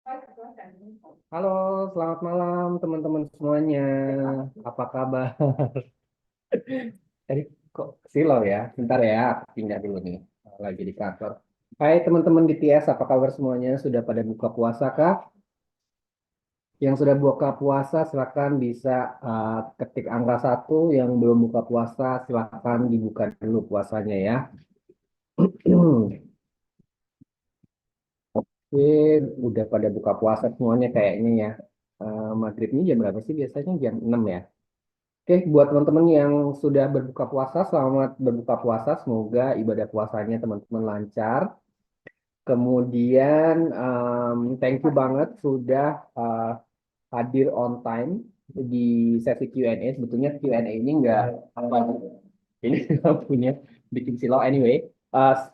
Halo, selamat malam teman-teman semuanya. Apa kabar? Tadi kok silau ya? Bentar ya, aku pindah dulu nih. Lagi di kantor. Hai teman-teman di TS, apa kabar semuanya? Sudah pada buka puasa kah? Yang sudah buka puasa silakan bisa ketik angka 1. Yang belum buka puasa silakan dibuka dulu puasanya ya. Oke, udah pada buka puasa semuanya kayaknya ya. Maghribnya jam berapa sih? Biasanya jam 6 ya. Oke, buat teman-teman yang sudah berbuka puasa, selamat berbuka puasa. Semoga ibadah puasanya teman-teman lancar. Kemudian, thank you banget sudah hadir on time di sesi Q&A. Sebetulnya Q&A ini nggak apa ini nggak punya bikin silau. Anyway,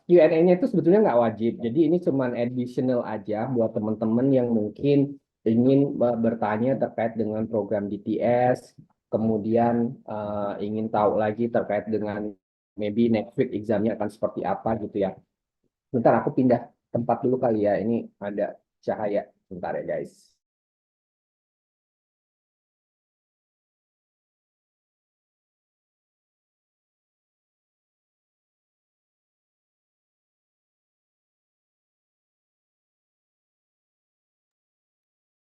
Q&A-nya itu sebetulnya nggak wajib. Jadi ini cuman additional aja buat teman-teman yang mungkin ingin bertanya terkait dengan program DTS, kemudian ingin tahu lagi terkait dengan maybe next week examnya akan seperti apa gitu ya. Bentar aku pindah tempat dulu kali ya. Ini ada cahaya. Bentar ya guys.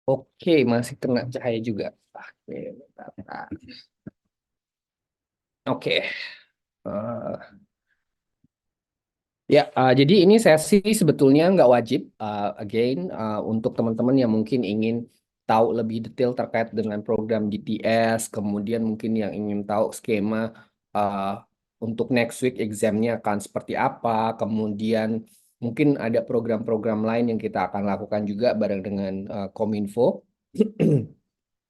Oke, masih kena cahaya juga. Oke, bentar, bentar. Oke. Eh, Ya, jadi ini sesi sebetulnya nggak wajib, again, untuk teman-teman yang mungkin ingin tahu lebih detail terkait dengan program GTS, kemudian mungkin yang ingin tahu skema uh, untuk next week examnya akan seperti apa, kemudian mungkin ada program-program lain yang kita akan lakukan juga bareng dengan Kominfo.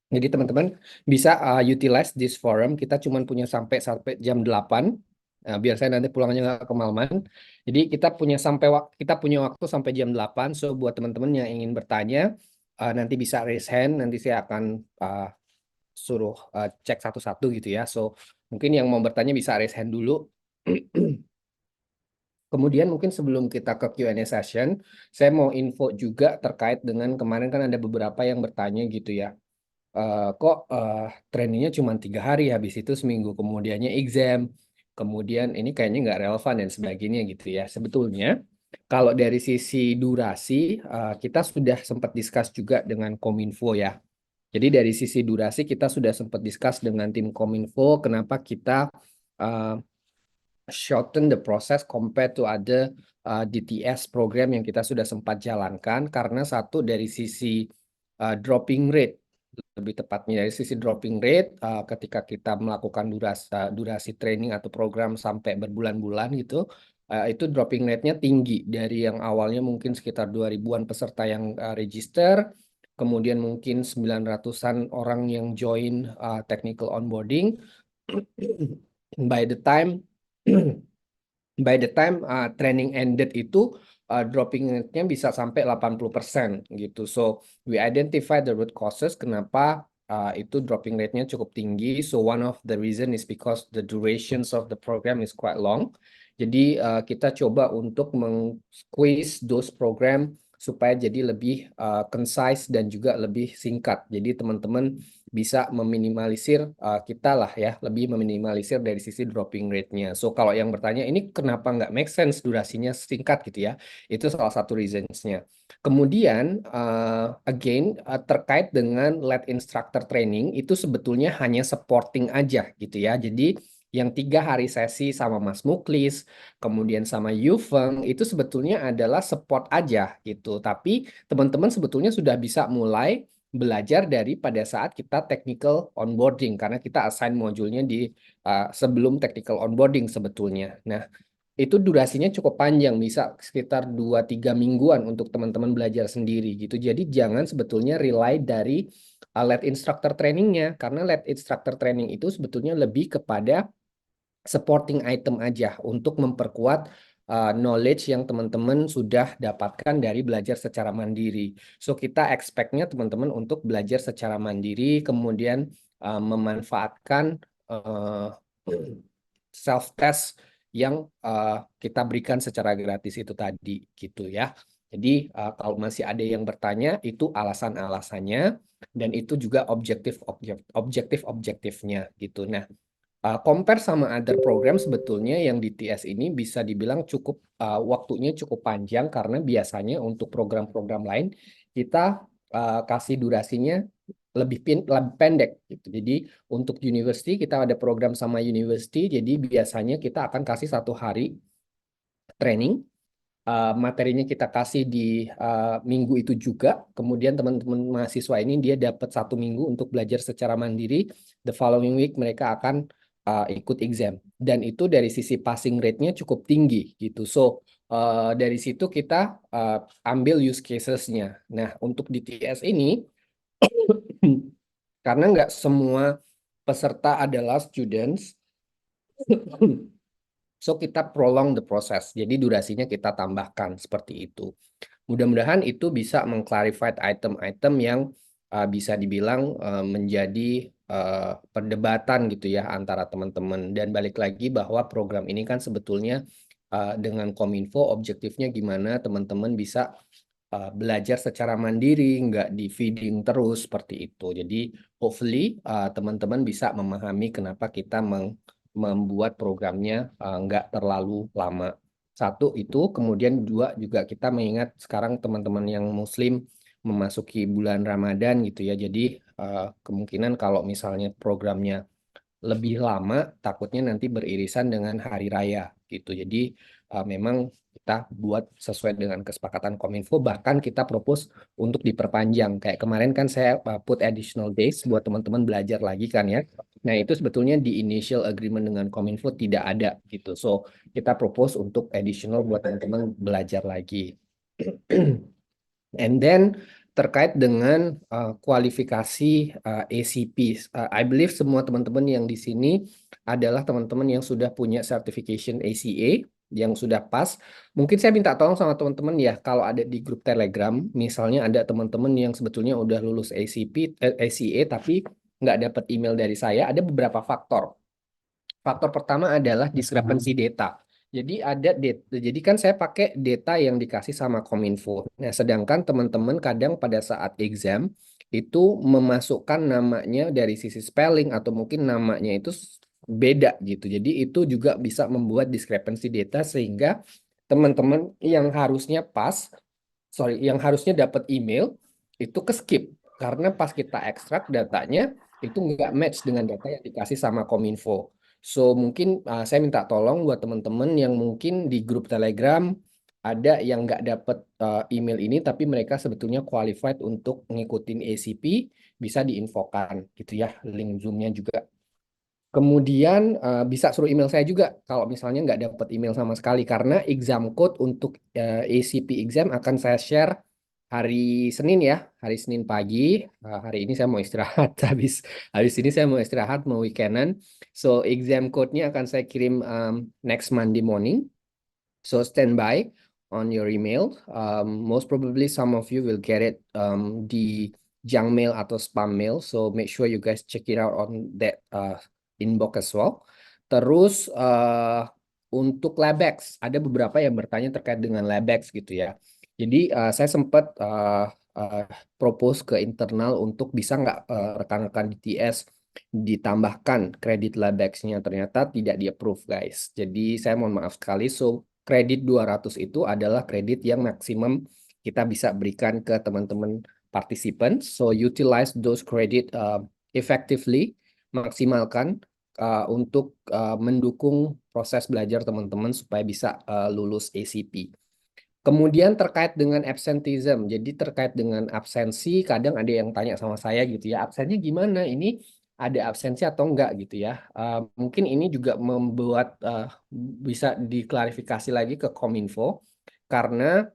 Jadi teman-teman bisa utilize this forum. Kita cuma punya sampai sampai jam 8. Nah, biar saya nanti pulangnya nggak kemalaman. Jadi kita punya waktu sampai jam 8. So buat teman-teman yang ingin bertanya nanti bisa raise hand, nanti saya akan suruh cek satu-satu gitu ya. So mungkin yang mau bertanya bisa raise hand dulu. Kemudian mungkin sebelum kita ke Q&A session, saya mau info juga terkait dengan kemarin kan ada beberapa yang bertanya gitu ya, kok trainingnya cuma 3 hari, habis itu seminggu kemudiannya exam, kemudian ini kayaknya nggak relevan dan sebagainya gitu ya. Sebetulnya kalau dari sisi durasi, kita sudah sempat discuss juga dengan Kominfo ya. Jadi dari sisi durasi kita sudah sempat discuss dengan tim Kominfo kenapa kita uh, shorten the process compared to other DTS program yang kita sudah sempat jalankan, karena satu dari sisi dropping rate, lebih tepatnya dari sisi dropping rate, ketika kita melakukan durasi training atau program sampai berbulan-bulan gitu, itu dropping rate-nya tinggi dari yang awalnya mungkin sekitar 2000-an peserta yang register, kemudian mungkin 900-an orang yang join technical onboarding. By the time training ended itu dropping rate-nya bisa sampai 80% gitu. So we identify the root causes kenapa itu dropping rate-nya cukup tinggi. So one of the reason is because the durations of the program is quite long. Jadi kita coba untuk meng-squeeze those program supaya jadi lebih concise dan juga lebih singkat. Jadi teman-teman bisa meminimalisir, kita lah ya, lebih meminimalisir dari sisi dropping rate-nya. So kalau yang bertanya ini kenapa nggak make sense durasinya singkat gitu ya, itu salah satu reasons-nya. Kemudian again, terkait dengan lead instructor training itu sebetulnya hanya supporting aja gitu ya. Jadi yang 3 hari sesi sama Mas Muklis, kemudian sama Yufeng itu sebetulnya adalah support aja gitu. Tapi teman-teman sebetulnya sudah bisa mulai belajar dari pada saat kita technical onboarding, karena kita assign modulnya di sebelum technical onboarding sebetulnya. Nah, itu durasinya cukup panjang, bisa sekitar 2-3 mingguan untuk teman-teman belajar sendiri gitu. Jadi jangan sebetulnya rely dari lead instructor trainingnya, karena lead instructor training itu sebetulnya lebih kepada supporting item aja untuk memperkuat knowledge yang teman-teman sudah dapatkan dari belajar secara mandiri. So kita expect-nya teman-teman untuk belajar secara mandiri, kemudian memanfaatkan self-test yang kita berikan secara gratis itu tadi gitu ya. Jadi kalau masih ada yang bertanya, itu alasan-alasannya dan itu juga objektif-objektifnya gitu. Nah, compare sama other program sebetulnya yang di TS ini bisa dibilang cukup waktunya cukup panjang karena biasanya untuk program-program lain kita kasih durasinya lebih pendek gitu. Jadi untuk university kita ada program sama university, jadi biasanya kita akan kasih 1 hari training. Materinya kita kasih di minggu itu juga. Kemudian teman-teman mahasiswa ini dia dapat 1 minggu untuk belajar secara mandiri. The following week mereka akan ikut exam. Dan itu dari sisi passing rate-nya cukup tinggi gitu. So dari situ kita ambil use cases-nya. Nah untuk di TS ini karena nggak semua peserta adalah students, so kita prolong the process. Jadi durasinya kita tambahkan seperti itu. Mudah-mudahan itu bisa mengclarify item-item yang bisa dibilang menjadi perdebatan gitu ya antara teman-teman. Dan balik lagi bahwa program ini kan sebetulnya dengan Kominfo objektifnya gimana teman-teman bisa belajar secara mandiri, nggak di feeding terus seperti itu. Jadi hopefully teman-teman bisa memahami kenapa kita membuat programnya nggak terlalu lama. Satu itu, kemudian dua juga kita mengingat sekarang teman-teman yang Muslim memasuki bulan Ramadan gitu ya. Jadi kemungkinan kalau misalnya programnya lebih lama, takutnya nanti beririsan dengan hari raya gitu. Jadi memang kita buat sesuai dengan kesepakatan Kominfo, bahkan kita propose untuk diperpanjang. Kayak kemarin kan saya put additional days buat teman-teman belajar lagi kan ya. Nah itu sebetulnya di initial agreement dengan Kominfo tidak ada gitu. So kita propose untuk additional buat teman-teman belajar lagi. And then terkait dengan kualifikasi ACP, I believe semua teman-teman yang di sini adalah teman-teman yang sudah punya certification ACA yang sudah pas. Mungkin saya minta tolong sama teman-teman ya, kalau ada di grup Telegram, misalnya ada teman-teman yang sebetulnya udah lulus ACA tapi nggak dapat email dari saya, ada beberapa faktor. Faktor pertama adalah discrepancy data. Jadi kan saya pakai data yang dikasih sama Kominfo. Nah, sedangkan teman-teman kadang pada saat exam itu memasukkan namanya dari sisi spelling atau mungkin namanya itu beda gitu. Jadi itu juga bisa membuat discrepancy data sehingga teman-teman yang harusnya yang harusnya dapat email itu ke skip karena pas kita ekstrak datanya itu nggak match dengan data yang dikasih sama Kominfo. So mungkin saya minta tolong buat teman-teman yang mungkin di grup Telegram ada yang nggak dapat email ini tapi mereka sebetulnya qualified untuk ngikutin ACP, bisa diinfokan gitu ya link Zoom-nya juga. Kemudian bisa suruh email saya juga kalau misalnya nggak dapat email sama sekali karena exam code untuk ACP exam akan saya share hari Senin ya, hari Senin pagi. Hari ini saya mau istirahat, habis ini saya mau istirahat, mau weekendan. So exam code-nya akan saya kirim next Monday morning. So stand by on your email. Most probably some of you will get it di junk mail atau spam mail. So make sure you guys check it out on that inbox as well. Terus untuk Labex, ada beberapa yang bertanya terkait dengan Labex gitu ya. Jadi saya sempat propose ke internal untuk bisa nggak rekan-rekan di TS ditambahkan kredit Labex-nya, ternyata tidak di-approve guys. Jadi saya mohon maaf sekali. So kredit 200 itu adalah kredit yang maksimum kita bisa berikan ke teman-teman partisipan. So utilize those credit effectively, maksimalkan untuk mendukung proses belajar teman-teman supaya bisa lulus ACP. Kemudian terkait dengan absenteeism, jadi terkait dengan absensi, kadang ada yang tanya sama saya gitu ya, absennya gimana? Ini ada absensi atau enggak gitu ya? Mungkin ini juga membuat bisa diklarifikasi lagi ke Kominfo, karena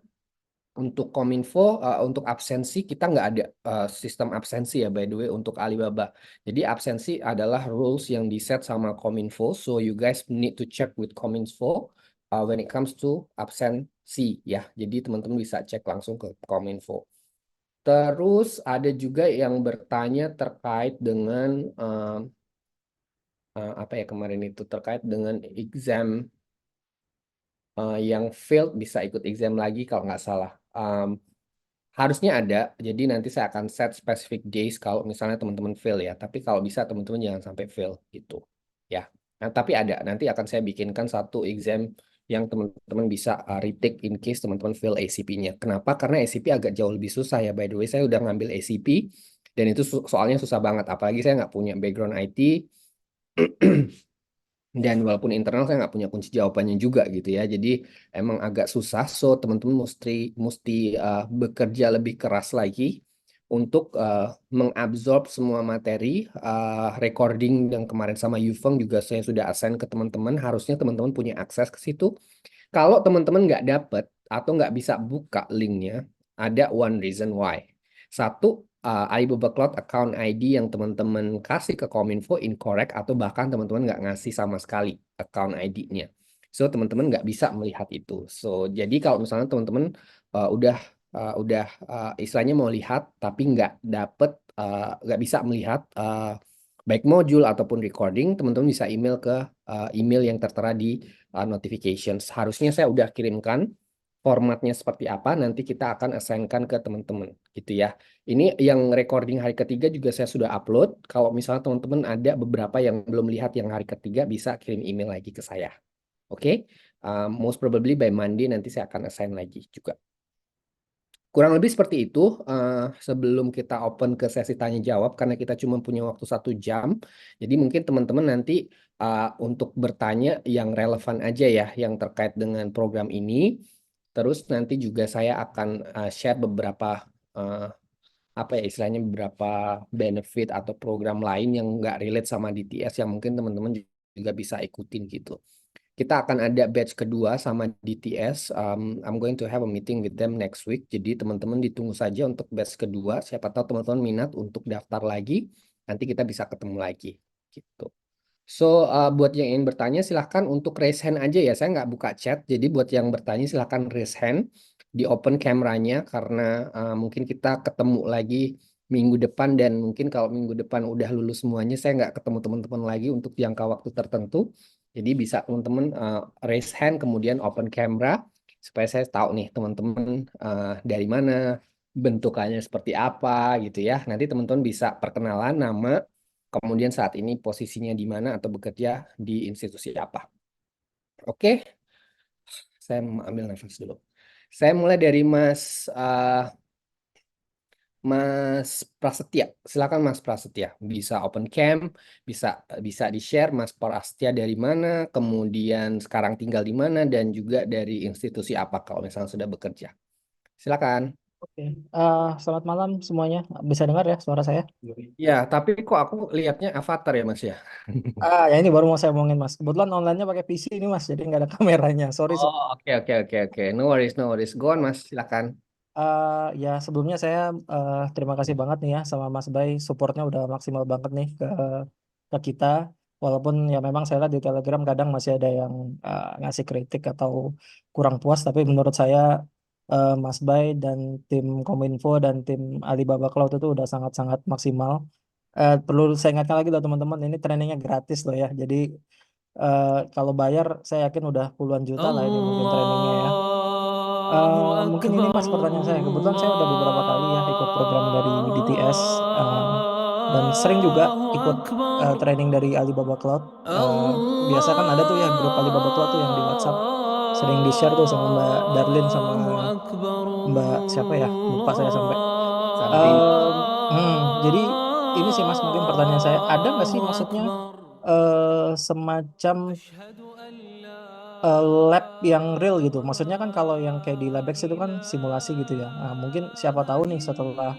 untuk Kominfo, untuk absensi kita nggak ada sistem absensi ya by the way untuk Alibaba. Jadi absensi adalah rules yang di-set sama Kominfo, so you guys need to check with Kominfo when it comes to absensi ya. Jadi teman-teman bisa cek langsung ke Kominfo. Terus ada juga yang bertanya terkait dengan apa ya kemarin itu terkait dengan exam yang failed bisa ikut exam lagi kalau nggak salah. Harusnya ada, jadi nanti saya akan set specific days kalau misalnya teman-teman fail ya. Tapi kalau bisa teman-teman jangan sampai fail gitu ya. Nah, tapi ada nanti akan saya bikinkan satu exam yang teman-teman bisa retake in case teman-teman fail ACP-nya. Kenapa? Karena ACP agak jauh lebih susah ya. By the way, saya udah ngambil ACP dan itu soalnya susah banget. Apalagi saya nggak punya background IT. Dan walaupun internal saya nggak punya kunci jawabannya juga gitu ya. Jadi emang agak susah. So teman-teman mesti bekerja lebih keras lagi untuk mengabsorb semua materi recording yang kemarin sama Yufeng juga saya sudah assign ke teman-teman. Harusnya teman-teman punya akses ke situ. Kalau teman-teman nggak dapet atau nggak bisa buka linknya, ada one reason why. Satu, Alibaba Cloud account ID yang teman-teman kasih ke Kominfo incorrect atau bahkan teman-teman nggak ngasih sama sekali account ID-nya. So teman-teman nggak bisa melihat itu. So jadi kalau misalnya teman-teman istilahnya mau lihat tapi nggak bisa melihat baik modul ataupun recording, teman-teman bisa email ke email yang tertera di notifications. Harusnya saya udah kirimkan formatnya seperti apa, nanti kita akan assign-kan ke teman-teman gitu ya. Ini yang recording hari ketiga juga saya sudah upload. Kalau misalnya teman-teman ada beberapa yang belum lihat yang hari ketiga, bisa kirim email lagi ke saya. Oke? Most probably by Monday nanti saya akan assign lagi juga. Kurang lebih seperti itu. Sebelum kita open ke sesi tanya jawab, karena kita cuma punya waktu 1 jam, jadi mungkin teman-teman nanti untuk bertanya yang relevan aja ya, yang terkait dengan program ini. Terus nanti juga saya akan share beberapa uh, apa ya istilahnya beberapa benefit atau program lain yang nggak relate sama DTS yang mungkin teman-teman juga bisa ikutin gitu. Kita akan ada batch kedua sama DTS. I'm going to have a meeting with them next week. Jadi teman-teman ditunggu saja untuk batch kedua. Siapa tahu teman-teman minat untuk daftar lagi. Nanti kita bisa ketemu lagi. Gitu. So, buat yang ingin bertanya silahkan untuk raise hand aja ya. Saya nggak buka chat. Jadi buat yang bertanya silahkan raise hand. Di open kameranya karena mungkin kita ketemu lagi minggu depan dan mungkin kalau minggu depan udah lulus semuanya saya nggak ketemu teman-teman lagi untuk jangka waktu tertentu. Jadi bisa teman-teman raise hand kemudian open camera supaya saya tahu nih teman-teman dari mana, bentukannya seperti apa gitu ya. Nanti teman-teman bisa perkenalan nama, kemudian saat ini posisinya di mana atau bekerja di institusi apa. Oke, saya mau ambil nafas dulu. Saya mulai dari Mas Prasetya. Silakan Mas Prasetya. Bisa open cam, bisa bisa di-share Mas Prasetya dari mana, kemudian sekarang tinggal di mana dan juga dari institusi apa kalau misalnya sudah bekerja. Silakan. Oke, selamat malam semuanya. Bisa dengar ya suara saya? Ya, tapi kok aku lihatnya avatar ya Mas ya? Ya ini baru mau saya omongin Mas. Kebetulan online-nya pakai PC ini Mas, jadi nggak ada kameranya. Sorry. Oh, oke. No worries, no worries. Go on Mas, silakan. Ya sebelumnya saya terima kasih banget nih ya sama Mas Bay, supportnya udah maksimal banget nih ke kita. Walaupun ya memang saya lihat di Telegram kadang masih ada yang ngasih kritik atau kurang puas, tapi menurut saya Mas Bay dan tim Kominfo dan tim Alibaba Cloud itu udah sangat-sangat maksimal. Perlu saya ingatkan lagi loh teman-teman, ini trainingnya gratis loh ya. Jadi kalau bayar saya yakin udah puluhan juta lah ini mungkin trainingnya ya. الله Mungkin ini Mas أكبر pertanyaan saya. Kebetulan saya udah beberapa kali ya ikut program dari DTS dan sering juga الله ikut أكبر training dari Alibaba Cloud. Eh, Biasa kan ada tuh ya grup Alibaba Cloud tuh yang di WhatsApp sering di-share tuh sama Mbak Darlin sama الله أكبر Mbak siapa ya? Lupa saya sampai. Sabrina. Em, jadi ini sih Mas mungkin pertanyaan saya. Ada nggak sih الله maksudnya أكبر semacam أشهد أن لا lab yang real gitu. Maksudnya kan kalau yang kayak di Labex itu kan simulasi gitu ya. Nah, mungkin siapa tahu nih setelah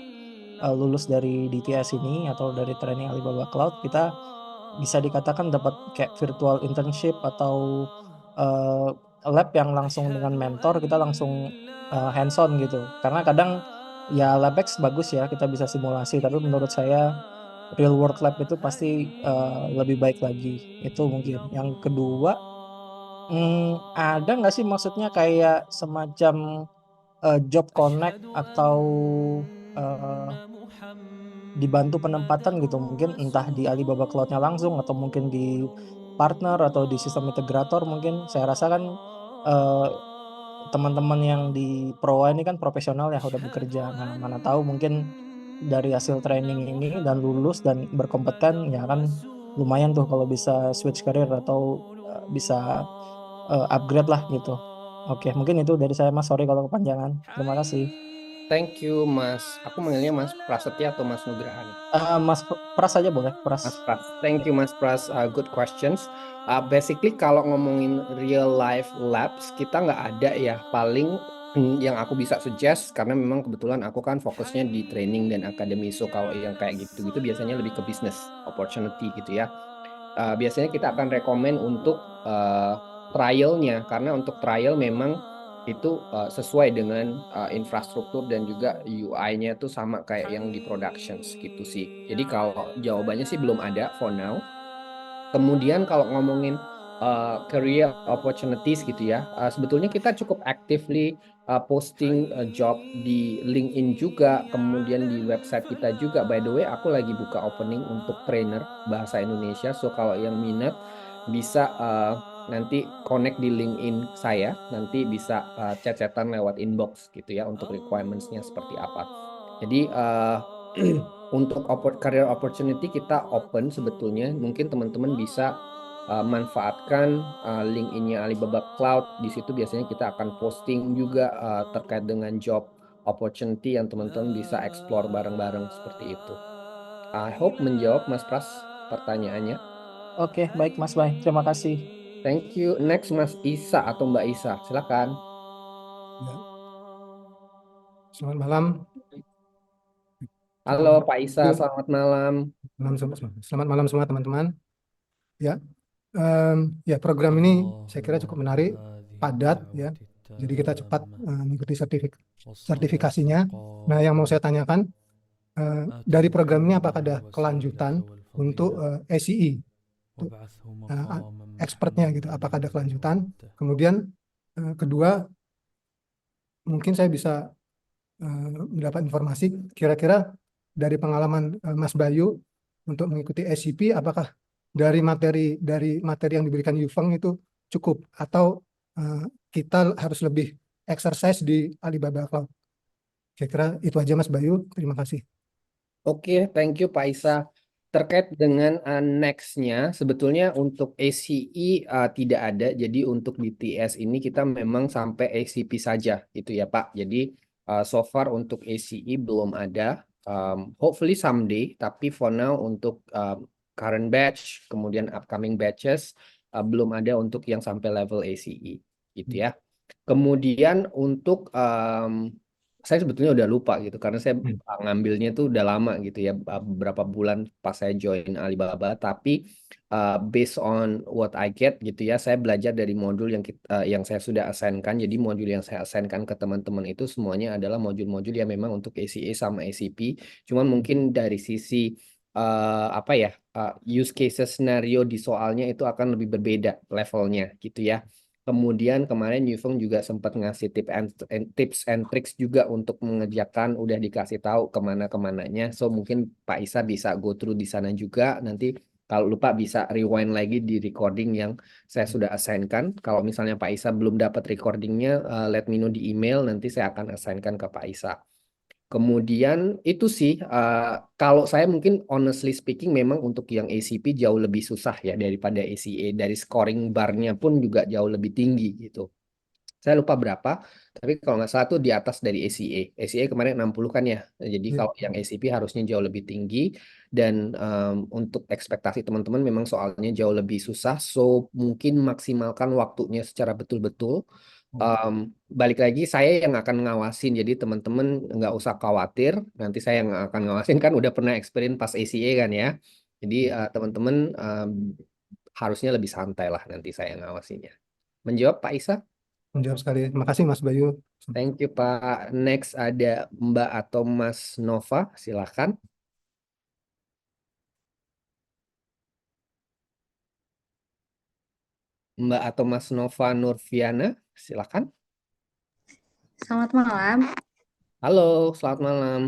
lulus dari DTS ini atau dari training Alibaba Cloud, kita bisa dikatakan dapat kayak virtual internship atau uh, lab yang langsung dengan mentor, kita langsung hands-on gitu. Karena kadang ya Labex bagus ya, kita bisa simulasi, tapi menurut saya real world lab itu pasti lebih baik lagi. Itu mungkin. Yang kedua, ada nggak sih maksudnya kayak semacam job connect أشهد atau أن eh, dibantu محمد penempatan gitu mungkin entah di Alibaba رسول Cloud-nya langsung atau mungkin di partner atau di sistem integrator mungkin saya rasa kan eh, الله teman-teman yang di Proa ini kan profesional ya, udah bekerja. Nah, mana tahu mungkin dari hasil training ini dan lulus dan berkompeten ya kan lumayan tuh kalau bisa switch career atau bisa upgrade lah gitu. Oke, mungkin itu dari saya Mas. Sorry kalau kepanjangan. Terima kasih. Thank you, Mas. Aku manggilnya Mas Prasetya atau Mas Nugraha nih? Mas Pras aja boleh, Mas Pras. Pras. Thank you, Mas Pras. Good questions. Basically, kalau ngomongin real life labs, kita nggak ada ya. Paling yang aku bisa suggest, karena memang kebetulan aku kan fokusnya di training dan akademi. So, kalau yang kayak gitu-gitu biasanya lebih ke business opportunity gitu ya. Biasanya kita akan rekomen untuk trialnya, karena untuk trial memang itu sesuai dengan infrastruktur dan juga UI-nya tuh sama kayak yang di productions gitu sih. Jadi kalau jawabannya sih belum ada for now. Kemudian kalau ngomongin career opportunities gitu ya, sebetulnya kita cukup actively posting job di LinkedIn juga, kemudian di website kita juga. By the way, aku lagi buka opening untuk trainer bahasa Indonesia. So kalau yang minat bisa nanti connect di LinkedIn saya, nanti bisa chat-chatan lewat inbox gitu ya untuk requirements-nya seperti apa. Jadi untuk career opportunity kita open sebetulnya. Mungkin teman-teman bisa manfaatkan LinkedIn-nya Alibaba Cloud. Di situ biasanya kita akan posting juga terkait dengan job opportunity yang teman-teman bisa explore bareng-bareng seperti itu. I hope menjawab Mas Pras pertanyaannya. Oke, baik Mas Bay. Terima kasih. Thank you. Next Mas Isa atau Mbak Isa, silakan. Ya. Selamat malam. Halo Pak Isa, selamat malam. Selamat malam semua teman-teman. Ya, ya program ini saya kira cukup menarik, padat ya. Jadi kita cepat mengikuti sertifikasinya. Nah, yang mau saya tanyakan dari program ini apakah ada kelanjutan untuk ACE, untuk, expertnya gitu? Apakah ada kelanjutan? Kemudian kedua, mungkin saya bisa mendapat informasi kira-kira dari pengalaman Mas Bayu untuk mengikuti SCP, apakah dari materi yang diberikan Yufeng itu cukup atau kita harus lebih exercise di Alibaba Cloud? Kira-kira itu aja Mas Bayu. Terima kasih. Oke, thank you Pak Isa. Terkait dengan next-nya, sebetulnya untuk ACE tidak ada. Jadi untuk BTS ini kita memang sampai ACP saja, gitu ya Pak. Jadi so far untuk ACE belum ada. Hopefully someday, tapi for now untuk current batch, kemudian upcoming batches belum ada untuk yang sampai level ACE, gitu ya. Kemudian untuk saya sebetulnya udah lupa gitu karena saya ngambilnya tuh udah lama gitu ya, beberapa bulan pas saya join Alibaba, tapi based on what I get gitu ya, saya belajar dari modul yang saya sudah assign-kan. Jadi modul yang saya assign-kan ke teman-teman itu semuanya adalah modul-modul yang memang untuk ACA sama ACP. Cuman mungkin dari sisi apa ya, use cases scenario di soalnya itu akan lebih berbeda levelnya gitu ya. Kemudian kemarin Yufeng juga sempat ngasih tips and tricks juga untuk mengerjakan, udah dikasih tahu kemana-kemananya. So mungkin Pak Isa bisa go through di sana juga. Nanti kalau lupa bisa rewind lagi di recording yang saya sudah assign-kan. Kalau misalnya Pak Isa belum dapat recordingnya, let me know di email. Nanti saya akan assign-kan ke Pak Isa. Kemudian itu sih, kalau saya mungkin honestly speaking memang untuk yang ACP jauh lebih susah ya daripada ACA. Dari scoring barnya pun juga jauh lebih tinggi gitu. Saya lupa berapa, tapi kalau nggak salah tuh di atas dari ACA. ACA kemarin 60 kan ya. Jadi kalau yang ACP harusnya jauh lebih tinggi. Dan untuk ekspektasi teman-teman memang soalnya jauh lebih susah. So mungkin maksimalkan waktunya secara betul-betul. Balik lagi saya yang akan ngawasin, jadi teman-teman nggak usah khawatir, nanti saya yang akan ngawasin, kan udah pernah experience pas ACA kan ya. Jadi teman-teman harusnya lebih santai lah nanti saya ngawasinnya. Menjawab Pak Isa? Menjawab sekali. Terima kasih Mas Bayu. Thank you Pak. Next ada Mbak atau Mas Nova, silakan. Mbak atau Mas Nova Nurfiana, silakan. Selamat malam. Halo, selamat malam.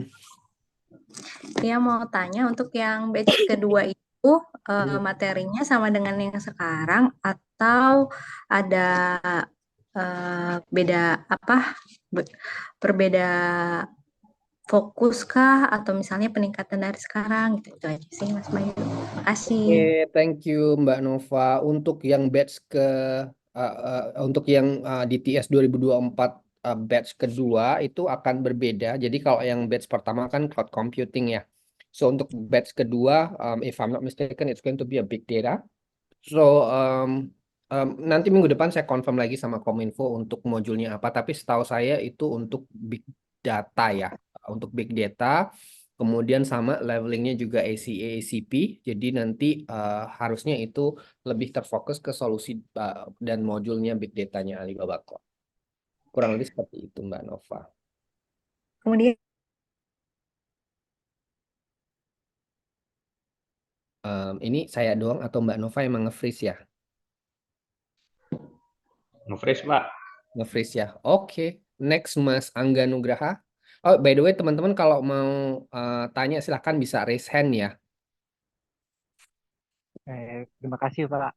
Ya, mau tanya untuk yang batch kedua itu materinya sama dengan yang sekarang atau ada beda apa berbeda fokus kah atau misalnya peningkatan dari sekarang gitu, itu aja sih Mas Bayu. Makasih. Oke, thank you Mbak Nova. Untuk yang batch untuk yang DTS 2024 batch kedua itu akan berbeda. Jadi kalau yang batch pertama kan cloud computing ya. So untuk batch kedua, if I'm not mistaken, it's going to be a big data. So nanti minggu depan saya confirm lagi sama Kominfo untuk modulnya apa. Tapi setahu saya itu untuk big data ya, untuk big data. Kemudian sama levelingnya juga ACA, ACP. Jadi nanti harusnya itu lebih terfokus ke solusi dan modulnya big datanya Alibaba Cloud. Kurang lebih seperti itu Mbak Nova. Kemudian Ini saya doang atau Mbak Nova emang nge-freeze ya? Nge-freeze, Pak. Nge-freeze ya. Oke. Next Mas Angga Nugraha. Oh, by the way teman-teman kalau mau tanya silahkan bisa raise hand ya. Terima kasih Pak.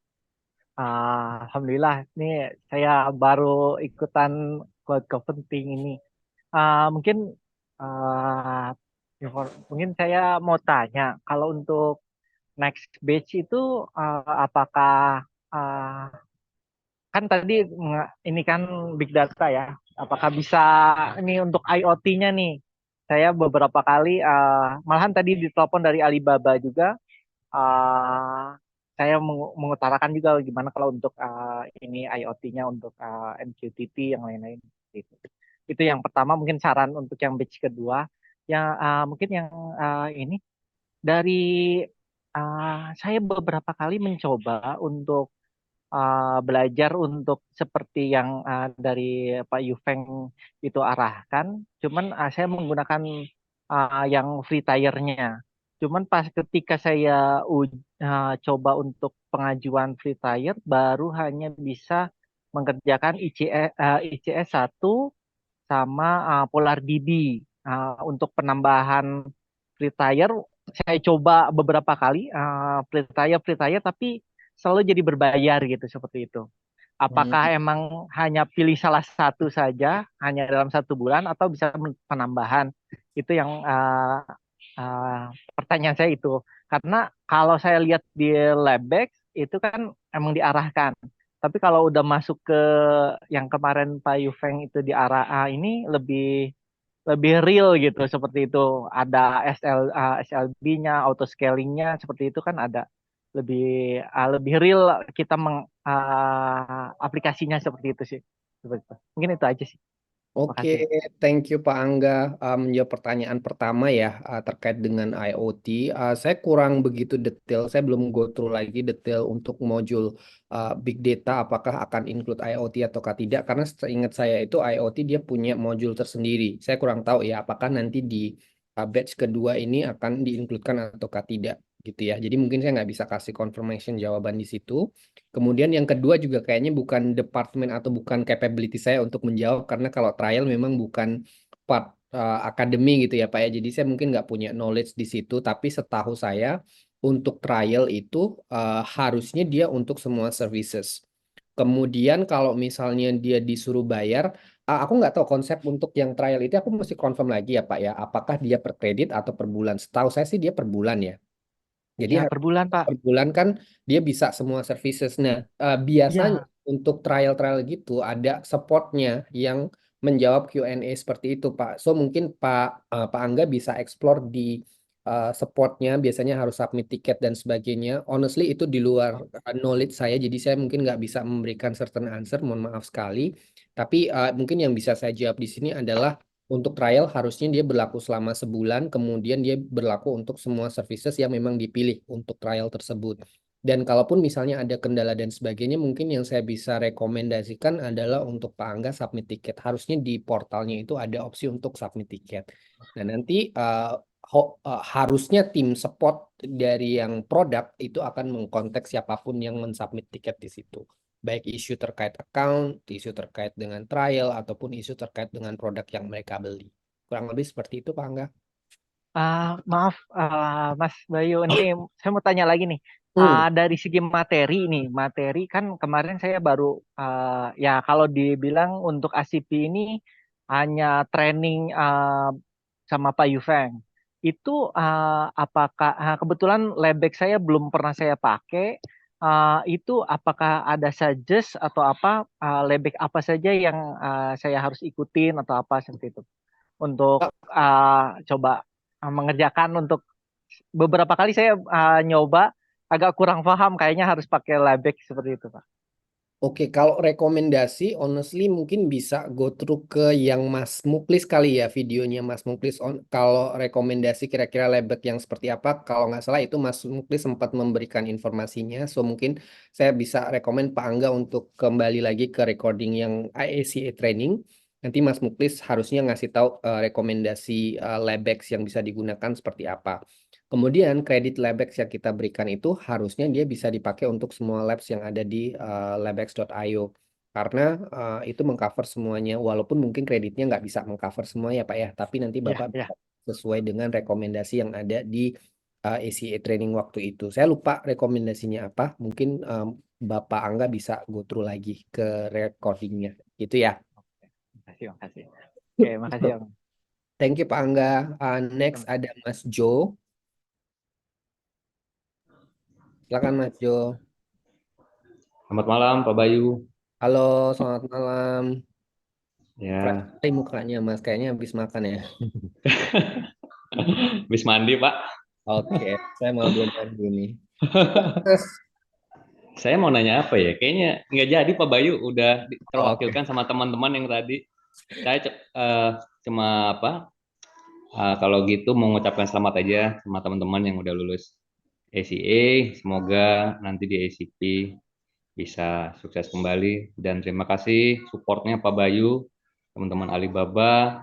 Alhamdulillah, ini saya baru ikutan cloud computing ini. Mungkin mungkin saya mau tanya, kalau untuk next batch itu apakah kan tadi ini kan big data ya, apakah bisa ini untuk IoT-nya nih? Saya beberapa kali malahan tadi ditelepon dari Alibaba juga. Saya mengutarakan juga gimana kalau untuk ini IoT-nya untuk MQTT yang lain-lain gitu. Itu yang pertama, mungkin saran untuk yang batch kedua. Yang mungkin yang ini dari saya beberapa kali mencoba untuk belajar untuk seperti yang dari Pak Yufeng itu arahkan. Cuman saya menggunakan yang free tire-nya. Cuman pas ketika saya coba untuk pengajuan free tire, baru hanya bisa mengerjakan ICS 1 sama PolarDB. Untuk penambahan free tire, saya coba beberapa kali free tire, tapi selalu jadi berbayar gitu seperti itu. Apakah emang hanya pilih salah satu saja, hanya dalam 1 bulan, atau bisa penambahan? Itu yang pertanyaan saya itu. Karena kalau saya lihat di Labx itu kan emang diarahkan. Tapi kalau udah masuk ke yang kemarin Pak Yufeng itu di arah ini lebih real gitu seperti itu. Ada SLB-nya, auto scaling-nya seperti itu kan ada lebih real kita aplikasinya seperti itu sih. Seperti itu. Mungkin itu aja sih. Oke, Makasih. thank you Pak Angga. Menjawab pertanyaan pertama ya terkait dengan IoT. Saya kurang begitu detail. Saya belum go through lagi detail untuk modul big data apakah akan include IoT atau tidak. Karena seingat saya itu IoT dia punya modul tersendiri. Saya kurang tahu ya apakah nanti di batch kedua ini akan di-includekan atau tidak gitu ya. Jadi mungkin saya nggak bisa kasih confirmation jawaban di situ. Kemudian yang kedua juga kayaknya bukan departemen atau bukan capability saya untuk menjawab karena kalau trial memang bukan part akademi gitu ya Pak ya. Jadi saya mungkin nggak punya knowledge di situ. Tapi setahu saya untuk trial itu harusnya dia untuk semua services. Kemudian kalau misalnya dia disuruh bayar, aku nggak tahu konsep untuk yang trial itu aku mesti confirm lagi ya Pak ya. Apakah dia per kredit atau per bulan? Setahu saya sih dia per bulan ya. Jadi Ya, per bulan, Pak. per bulan kan dia bisa semua services. Nah, biasanya Ya, untuk trial-trial gitu ada supportnya yang menjawab Q&A seperti itu, Pak. So mungkin Pak Angga bisa explore di supportnya. Biasanya harus submit tiket dan sebagainya. Honestly itu di luar knowledge saya, jadi saya mungkin nggak bisa memberikan certain answer. Mohon maaf sekali. Tapi mungkin yang bisa saya jawab di sini adalah untuk trial harusnya dia berlaku selama sebulan, kemudian dia berlaku untuk semua services yang memang dipilih untuk trial tersebut. Dan kalaupun misalnya ada kendala dan sebagainya, mungkin yang saya bisa rekomendasikan adalah untuk Pak Angga submit tiket. Harusnya di portalnya itu ada opsi untuk submit tiket. Nah nanti harusnya tim support dari yang produk itu akan mengkontak siapapun yang mensubmit tiket di situ. Baik isu terkait account, isu terkait dengan trial, ataupun isu terkait dengan produk yang mereka beli. Kurang lebih seperti itu, Pak Angga. maaf Mas Bayu, ini saya mau tanya lagi nih. dari segi materi kan kemarin saya baru ya kalau dibilang untuk ACP ini hanya training sama Pak Yufeng. Itu apakah kebetulan Lebex saya belum pernah saya pakai. Itu apakah ada suggest atau apa Lebex apa saja yang saya harus ikutin atau apa seperti itu untuk coba mengerjakan untuk beberapa kali saya nyoba agak kurang paham kayaknya harus pakai Lebex seperti itu Pak. Oke, kalau rekomendasi, honestly mungkin bisa go through ke yang Mas Muklis kali ya, videonya Mas Muklis. Kalau rekomendasi kira-kira lebek yang seperti apa, kalau nggak salah itu Mas Muklis sempat memberikan informasinya. So mungkin saya bisa rekomend Pak Angga untuk kembali lagi ke recording yang IACA training. Nanti Mas Muklis harusnya ngasih tahu rekomendasi lebex yang bisa digunakan seperti apa. Kemudian kredit Labex yang kita berikan itu harusnya dia bisa dipakai untuk semua labs yang ada di labex.io karena itu mengcover semuanya walaupun mungkin kreditnya nggak bisa mengcover semuanya Pak ya, tapi nanti Bapak bisa sesuai dengan rekomendasi yang ada di ACA training waktu itu. Saya lupa rekomendasinya apa, mungkin Bapak Angga bisa go through lagi ke recordingnya gitu ya. Makasih. Oke, makasih Om. Thank you Pak Angga. Next ada Mas Jo. Silakan Mas Jo. Selamat malam Pak Bayu. Halo, selamat malam. Ya, Friendly mukanya Mas, kayaknya habis makan ya. habis mandi Pak. Oke, saya mau belajar dulu nih. Saya mau nanya apa ya? Kayaknya nggak jadi Pak Bayu, udah terwakilkan sama teman-teman yang tadi. Saya cuma apa? Kalau gitu mau mengucapkan selamat aja sama teman-teman yang udah lulus ACA. Semoga nanti di ACP bisa sukses kembali. Dan terima kasih supportnya Pak Bayu, teman-teman Alibaba,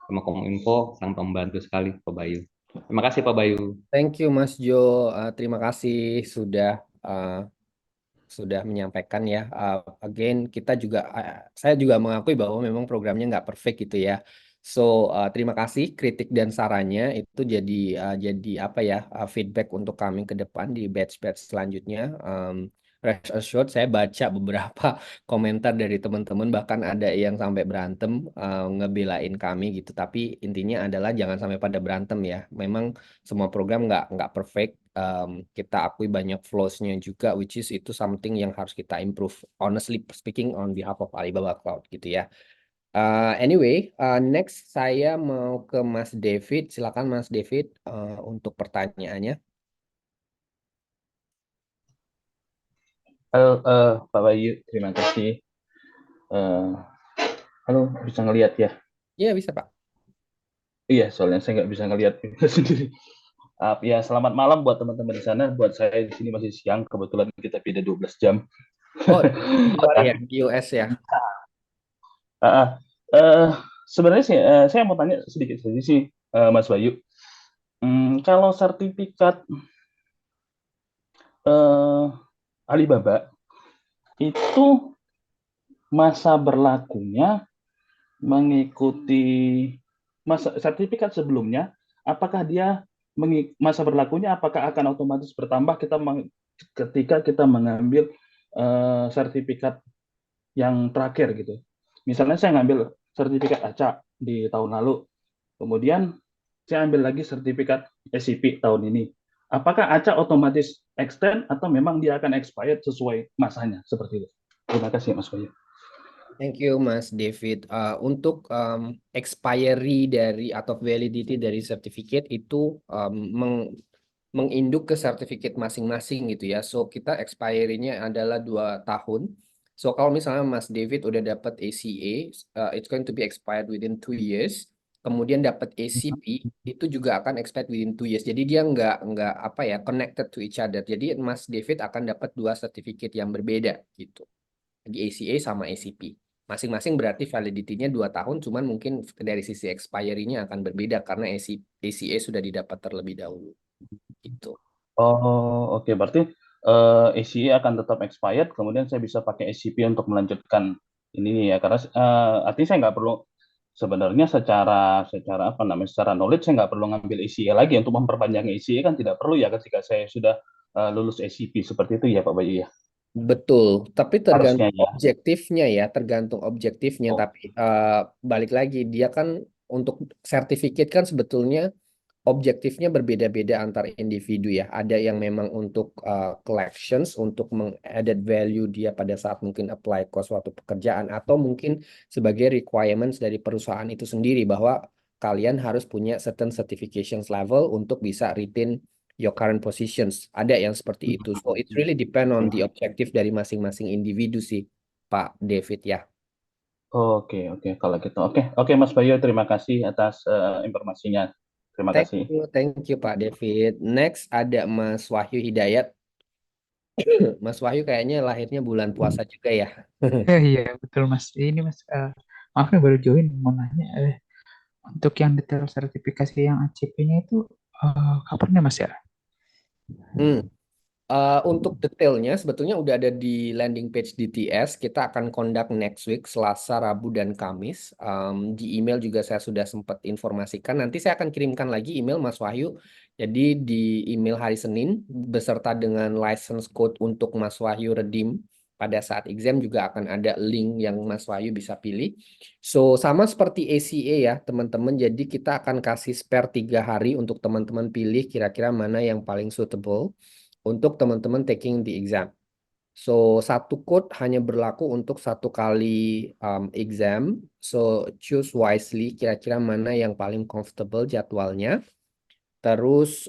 sama Kominfo, sangat membantu sekali Pak Bayu. Terima kasih Pak Bayu. Thank you Mas Jo. Terima kasih sudah menyampaikan ya. Again, saya juga mengakui bahwa memang programnya nggak perfect gitu ya. So terima kasih kritik dan sarannya itu jadi apa ya feedback untuk kami ke depan di batch-batch selanjutnya. Rest assured saya baca beberapa komentar dari teman-teman bahkan ada yang sampai berantem ngebelain kami gitu. Tapi intinya adalah jangan sampai pada berantem ya. Memang semua program nggak perfect. Kita akui banyak flaws-nya juga, which is itu something yang harus kita improve. Honestly speaking on behalf of Alibaba Cloud gitu ya. Anyway, next saya mau ke Mas David. Silakan Mas David untuk pertanyaannya. Halo Pak Bayu, terima kasih. Halo, bisa ngelihat ya? Iya bisa Pak. Iya, soalnya saya nggak bisa ngelihat sendiri. Ya, selamat malam buat teman-teman di sana. Buat saya di sini masih siang, kebetulan kita beda 12 jam. Oh, ya, US ya. Sebenarnya sih, saya mau tanya sedikit saja sih, Mas Bayu. Kalau sertifikat Alibaba itu masa berlakunya mengikuti masa sertifikat sebelumnya, apakah dia masa berlakunya apakah akan otomatis bertambah ketika kita mengambil sertifikat yang terakhir gitu. Misalnya saya ngambil sertifikat ACA di tahun lalu, kemudian saya ambil lagi sertifikat SCP tahun ini. Apakah ACA otomatis extend atau memang dia akan expired sesuai masanya seperti itu? Terima kasih Mas Bayu. Thank you Mas David. Untuk expiry dari atau validity dari certificate itu menginduk ke sertifikat masing-masing gitu ya. So kita expiry-nya adalah 2 tahun. So kalau misalnya Mas David udah dapat ACA, it's going to be expired within 2 years. Kemudian dapat ACP itu juga akan expired within 2 years. Jadi dia nggak apa ya connected to each other. Jadi Mas David akan dapat 2 sertifikat yang berbeda gitu. Di ACA sama ACP. Masing-masing berarti validity-nya 2 tahun, cuman mungkin dari sisi expiry-nya akan berbeda karena ACA sudah didapat terlebih dahulu. Gitu. Oh, oke. Berarti ACA akan tetap expired, kemudian saya bisa pakai ACP untuk melanjutkan ini ya. Karena artinya saya nggak perlu sebenarnya secara apa namanya secara knowledge saya nggak perlu ngambil ACA lagi untuk memperpanjang ACA kan tidak perlu ya ketika saya sudah lulus SCP seperti itu ya Pak Bayu ya. Betul, tapi Harusnya tergantung ya. objektifnya ya, tergantung objektifnya. Oh, Tapi balik lagi, dia kan untuk sertifikat kan sebetulnya objektifnya berbeda-beda antar individu ya. Ada yang memang untuk collections, untuk meng-added value dia pada saat mungkin apply ke suatu pekerjaan, atau mungkin sebagai requirements dari perusahaan itu sendiri bahwa kalian harus punya certain certifications level untuk bisa retain your current positions. Ada yang seperti itu. So it really depend on the objective dari masing-masing individu sih, Pak David ya. oke, oke, kalau gitu. Oke, Mas Bayu, terima kasih atas informasinya. Terima kasih. Thank you Pak David. Next ada Mas Wahyu Hidayat. Mas Wahyu kayaknya lahirnya bulan puasa juga ya. Iya betul Mas. Ini Mas, maaf nih baru join mau nanya, untuk yang detail sertifikasi yang ACP-nya itu kapan ya Mas ya? Hmm. Untuk detailnya sebetulnya udah ada di landing page DTS. Kita akan conduct next week Selasa, Rabu, dan Kamis. Di email juga saya sudah sempat informasikan. Nanti saya akan kirimkan lagi email Mas Wahyu. Jadi di email hari Senin beserta dengan license code untuk Mas Wahyu redeem pada saat exam juga akan ada link yang Mas Wahyu bisa pilih. So sama seperti ACA ya teman-teman. Jadi kita akan kasih spare 3 hari untuk teman-teman pilih kira-kira mana yang paling suitable untuk teman-teman taking the exam. So, satu code hanya berlaku untuk satu kali exam. So, choose wisely kira-kira mana yang paling comfortable jadwalnya. Terus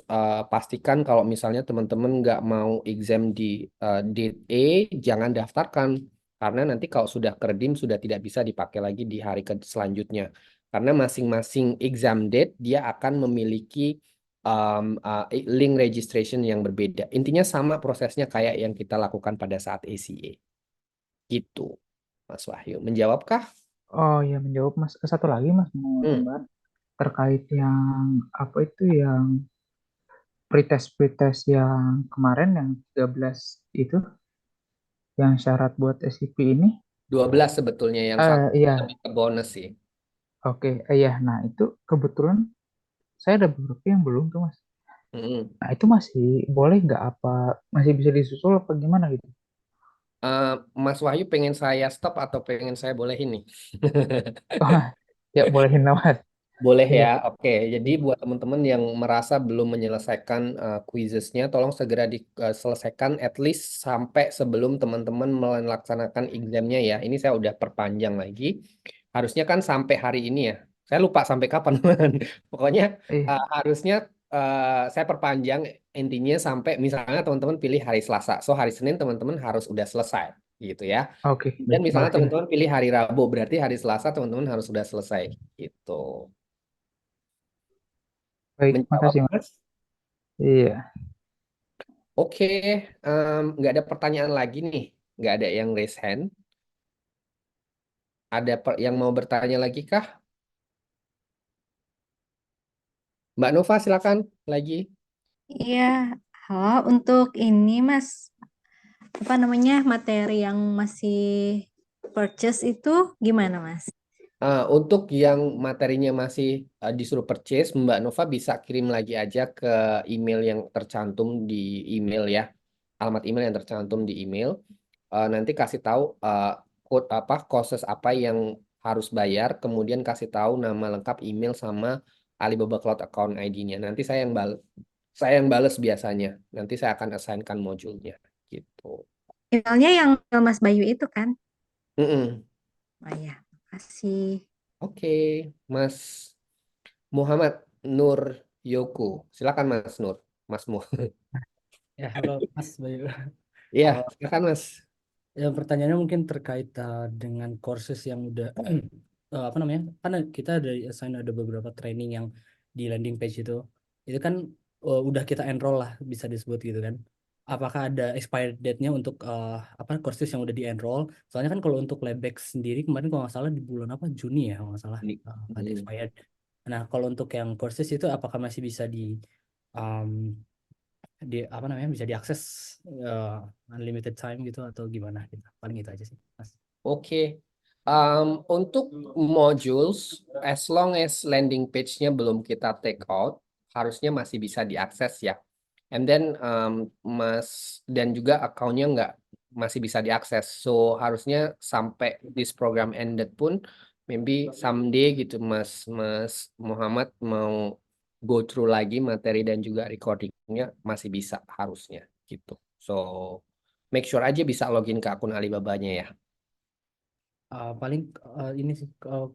pastikan kalau misalnya teman-teman nggak mau exam di date A, jangan daftarkan. Karena nanti kalau sudah keredeem sudah tidak bisa dipakai lagi di hari selanjutnya. Karena masing-masing exam date dia akan memiliki link registration yang berbeda. Intinya sama prosesnya kayak yang kita lakukan pada saat ACA. Gitu, Mas Wahyu. Menjawabkah? Oh ya menjawab Mas. Satu lagi Mas mau tambahan terkait yang apa itu yang pretest yang kemarin yang 13 itu yang syarat buat SCP ini. 12 sebetulnya yang satu Iya. lebih ke bonus sih. Oke, iya. Nah itu kebetulan saya ada beberapa yang belum tuh Mas. Nah itu masih boleh nggak apa masih bisa disusul apa gimana gitu? Mas Wahyu pengen saya stop atau pengen saya bolehin nih? Oh, ya bolehin lah Mas. Boleh Iya. ya, oke. Jadi buat teman-teman yang merasa belum menyelesaikan quizesnya, tolong segera diselesaikan at least sampai sebelum teman-teman melaksanakan examnya ya. Ini saya udah perpanjang lagi. Harusnya kan sampai hari ini ya. Saya lupa sampai kapan, teman. Pokoknya harusnya saya perpanjang intinya sampai misalnya teman-teman pilih hari Selasa. So hari Senin teman-teman harus udah selesai gitu ya. Oke. Dan misalnya Oke. teman-teman pilih hari Rabu, berarti hari Selasa teman-teman harus sudah selesai gitu. Baik, Menjawab, makasih Mas. Mas? Iya. Oke, nggak ada pertanyaan lagi nih. Nggak ada yang raise hand. Ada yang mau bertanya lagi kah? Mbak Nova, silakan lagi. Iya, halo, untuk ini Mas, apa namanya, materi yang masih purchase itu gimana Mas? Untuk yang materinya masih disuruh purchase, Mbak Nova bisa kirim lagi aja ke email yang tercantum di email ya. Alamat email yang tercantum di email. Nanti kasih tahu code apa, courses apa yang harus bayar, kemudian kasih tahu nama lengkap email sama Alibaba Cloud Account ID-nya. Nanti saya yang bales biasanya. Nanti saya akan assign-kan modulnya gitu. Emailnya yang Mas Bayu itu kan? Mm-mm. Oh ya, makasih. Oke, Mas Muhammad Nur Yoku. Silakan Mas Nur, Mas Mu. Ya, halo Mas Bayu. Iya, silakan Mas. Ya, pertanyaannya mungkin terkait dengan courses yang udah apa namanya? Karena kita dari assign ada beberapa training yang di landing page itu kan udah kita enroll lah bisa disebut gitu kan. Apakah ada expired date-nya untuk apa courses yang udah di enroll? Soalnya kan kalau untuk Lebex sendiri kemarin kalau nggak salah di bulan apa Juni ya kalau nggak salah ada expired. Nah, kalau untuk yang courses itu apakah masih bisa um, apa namanya bisa diakses unlimited time gitu atau gimana gitu, paling itu aja sih Mas. Oke. Untuk modules, as long as landing page-nya belum kita take out, harusnya masih bisa diakses ya. And then dan juga akunnya nggak masih bisa diakses. So harusnya sampai this program ended pun, maybe someday gitu Mas Muhammad mau go through lagi materi dan juga recordingnya masih bisa harusnya gitu. So make sure aja bisa login ke akun Alibabanya ya. Paling ini sih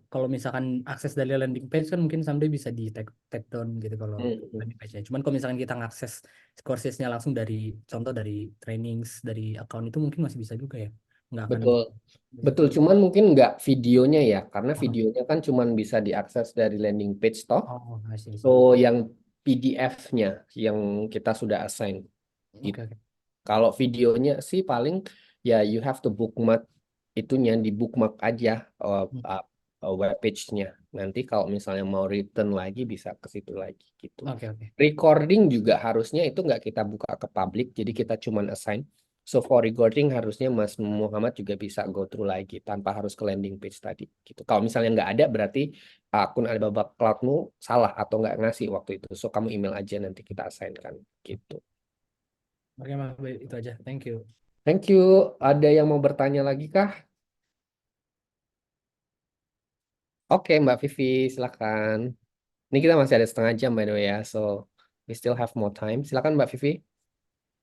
kalau misalkan akses dari landing page kan mungkin someday bisa di take down gitu kalau landing page-nya. Cuman kalau misalkan kita ngakses coursesnya langsung dari contoh dari trainings dari account itu mungkin masih bisa juga ya. Nggak akan Betul. bisa Betul, juga. cuman mungkin nggak videonya ya, karena videonya kan cuman bisa diakses dari landing page toh. Oh, I see. So yang PDF-nya yang kita sudah assign. Oke, oke. Kalau videonya sih paling ya you have to bookmark itunya di bookmark aja web page-nya. Nanti kalau misalnya mau return lagi bisa ke situ lagi gitu. Oke, oke. Recording juga harusnya itu nggak kita buka ke publik, jadi kita cuman assign. So for recording harusnya Mas Muhammad juga bisa go through lagi tanpa harus ke landing page tadi gitu. Kalau misalnya nggak ada berarti akun Alibaba Cloud-mu salah atau nggak ngasih waktu itu. So kamu email aja nanti kita assign kan gitu. Oke, Mas, baik, itu aja. Thank you. Thank you. Ada yang mau bertanya lagi kah? Oke, Mbak Vivi, silakan. Ini kita masih ada setengah jam by the way ya, so we still have more time. Silakan Mbak Vivi.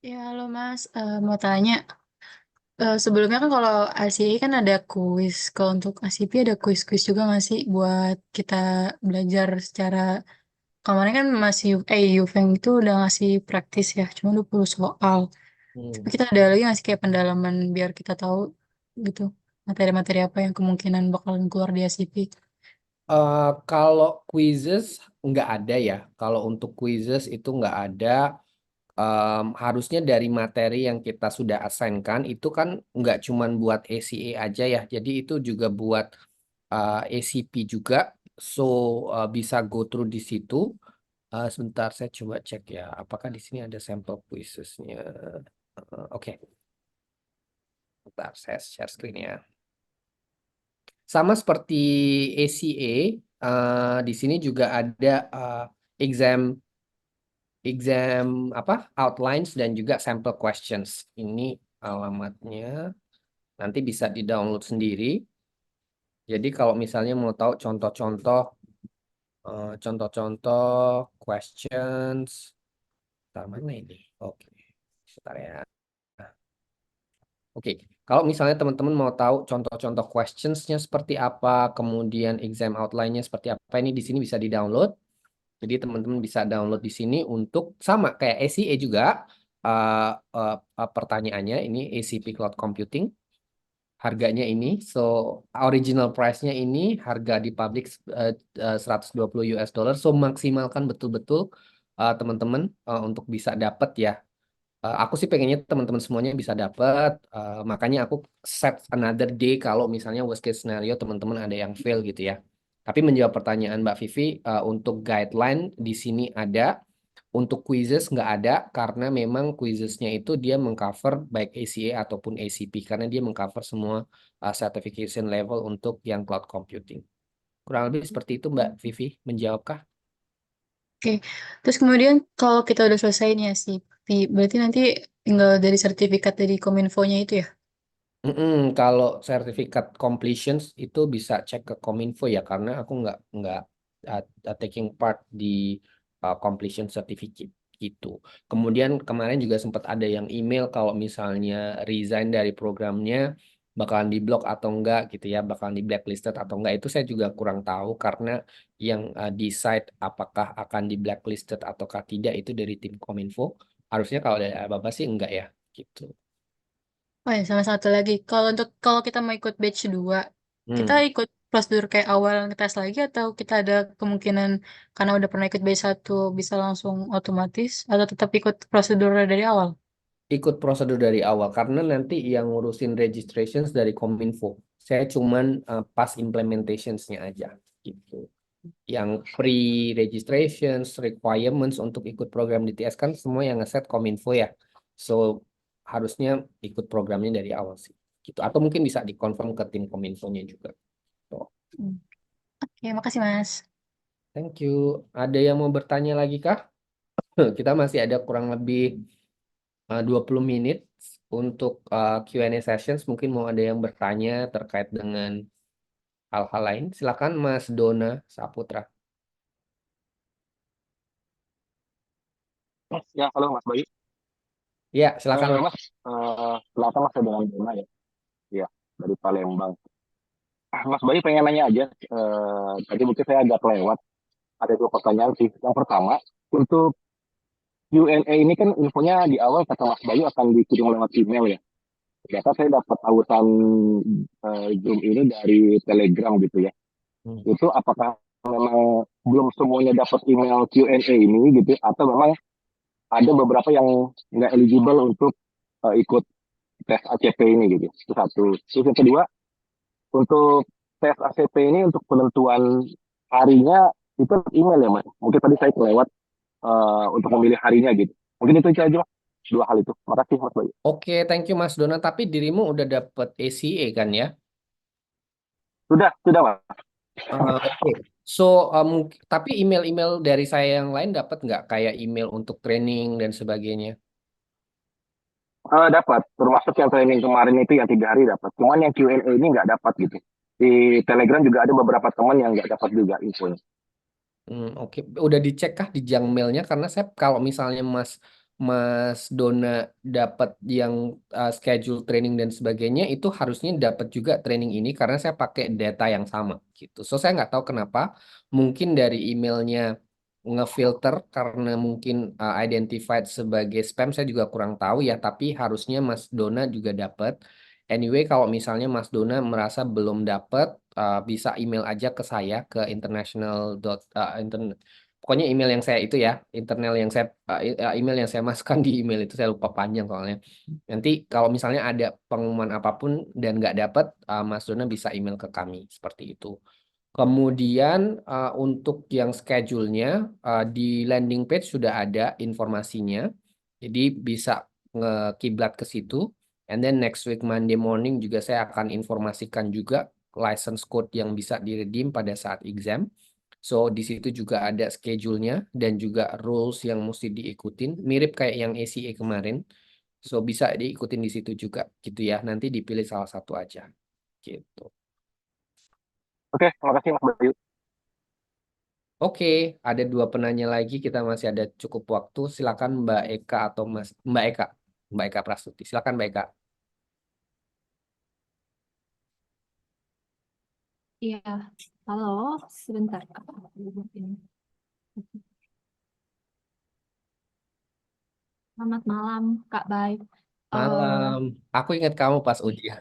Ya, halo Mas, mau tanya, sebelumnya kan kalau RCA kan ada kuis, kalau untuk ACP ada kuis-kuis juga nggak sih buat kita belajar secara, kemarin kan masih, Yufeng itu udah ngasih praktis ya, cuma 20 soal. Tapi kita ada lagi nggak sih kayak pendalaman biar kita tahu gitu, materi-materi apa yang kemungkinan bakalan keluar di ACP. Kalau quizzes nggak ada ya. Kalau untuk quizzes itu nggak ada. Harusnya dari materi yang kita sudah assign-kan itu kan nggak cuman buat ACA aja ya. Jadi itu juga buat ACP juga. So bisa go through di situ. Sebentar saya coba cek ya. Apakah di sini ada sampel quizzesnya? Oke. Bentar saya share screen ya. Sama seperti ACA, di sini juga ada exam outlines dan juga sample questions. Ini alamatnya nanti bisa di-download sendiri. Jadi kalau misalnya mau tahu contoh-contoh questions, mana ini? Oke, sebentar ya. Oke, kalau misalnya teman-teman mau tahu contoh-contoh questions-nya seperti apa, kemudian exam outline-nya seperti apa, ini di sini bisa di-download. Jadi teman-teman bisa download di sini untuk sama kayak ACA juga pertanyaannya ini ACP Cloud Computing. Harganya ini, so original price-nya ini harga di public $120. So maksimalkan betul-betul teman-teman untuk bisa dapat ya. Aku sih pengennya teman-teman semuanya bisa dapat, makanya aku set another day kalau misalnya worst case scenario teman-teman ada yang fail gitu ya. Tapi menjawab pertanyaan Mbak Vivi, untuk guideline di sini ada, untuk quizzes nggak ada karena memang quizzesnya itu dia mengcover baik ACA ataupun ACP karena dia mengcover semua certification level untuk yang cloud computing. Kurang lebih seperti itu Mbak Vivi, menjawabkah? Oke, terus kemudian kalau kita udah selesai nih ACP, berarti nanti tinggal dari sertifikat dari Kominfo-nya itu ya? Kalau sertifikat completions itu bisa cek ke Kominfo ya karena aku nggak taking part di completion certificate gitu. Kemudian kemarin juga sempat ada yang email kalau misalnya resign dari programnya bakalan diblok atau enggak gitu ya, bakalan di blacklisted atau enggak itu saya juga kurang tahu karena yang decide apakah akan di blacklisted ataukah tidak itu dari tim Kominfo. Harusnya kalau dari Alibaba sih enggak ya gitu. Oh ya, sama satu lagi. Kalau kita mau ikut batch 2, kita ikut prosedur kayak awal ngetes lagi atau kita ada kemungkinan karena udah pernah ikut batch 1 bisa langsung otomatis atau tetap ikut prosedur dari awal? Ikut prosedur dari awal karena nanti yang ngurusin registrations dari Kominfo. Saya cuman pas implementationsnya aja gitu. Yang pre-registrations, requirements untuk ikut program DTS kan semua yang ngeset Kominfo ya. So harusnya ikut programnya dari awal sih. Gitu. Atau mungkin bisa dikonfirm ke tim Kominfo-nya juga. So, Oke, makasih Mas. thank you. Ada yang mau bertanya lagi kah? Kita masih ada kurang lebih 20 menit untuk Q&A sessions. Mungkin mau ada yang bertanya terkait dengan hal-hal lain. Silakan Mas Dona Saputra. Ya, halo Mas Bayu. Ya, silakan Mas. Mas, kenapa Mas dengan Dona ya? Iya, dari Palembang. Mas Bayu pengen nanya aja, tadi mungkin saya agak lewat, ada dua pertanyaan sih. Yang pertama, untuk Q&A ini kan infonya di awal kata Mas Bayu akan dikirim lewat email ya. Ternyata saya dapat tautan Zoom ini dari Telegram gitu ya. Itu apakah memang belum semuanya dapat email Q&A ini gitu, atau memang ada beberapa yang nggak eligible untuk ikut tes ACP ini gitu. Itu satu. Terus yang kedua, untuk tes ACP ini untuk penentuan harinya itu email ya Mas. Mungkin tadi saya kelewat untuk memilih harinya gitu. Mungkin itu aja Mas. Dua hal itu. Makasih Mas Bayu. Oke, thank you Mas Dona. Tapi dirimu udah dapet ACA kan ya? Sudah Mas. Oke. So, tapi email-email dari saya yang lain dapat nggak kayak email untuk training dan sebagainya? Dapat. Termasuk yang training kemarin itu yang 3 hari dapat. Cuman yang Q&A ini nggak dapat gitu. Di Telegram juga ada beberapa teman yang nggak dapat juga infonya. Oke. Udah dicek kah di junk mailnya? Karena saya kalau misalnya Mas Dona dapat yang schedule training dan sebagainya, itu harusnya dapat juga training ini karena saya pakai data yang sama gitu. So saya nggak tahu kenapa. Mungkin dari emailnya ngefilter karena mungkin identified sebagai spam, saya juga kurang tahu ya. Tapi harusnya Mas Dona juga dapat. Anyway, kalau misalnya Mas Dona merasa belum dapat, bisa email aja ke saya ke pokoknya email yang saya itu ya, email yang saya masukkan di email itu saya lupa panjang soalnya. Nanti kalau misalnya ada pengumuman apapun dan nggak dapat, Mas Dona bisa email ke kami seperti itu. Kemudian untuk yang schedule-nya di landing page sudah ada informasinya, jadi bisa ngekiblat ke situ. And then next week Monday morning juga saya akan informasikan juga license code yang bisa di-redeem pada saat exam. So di situ juga ada schedule-nya dan juga rules yang mesti diikutin, mirip kayak yang ACA kemarin. So bisa diikutin di situ juga gitu ya. Nanti dipilih salah satu aja gitu. Oke, terima kasih Mas Bayu. Oke, ada 2 penanya lagi. Kita masih ada cukup waktu. Silakan Mbak Eka atau Mbak Eka Prastuti. Silakan Mbak Eka. Iya, halo, sebentar Kak. Selamat malam Kak Bay. Malam. Aku ingat kamu pas ujian.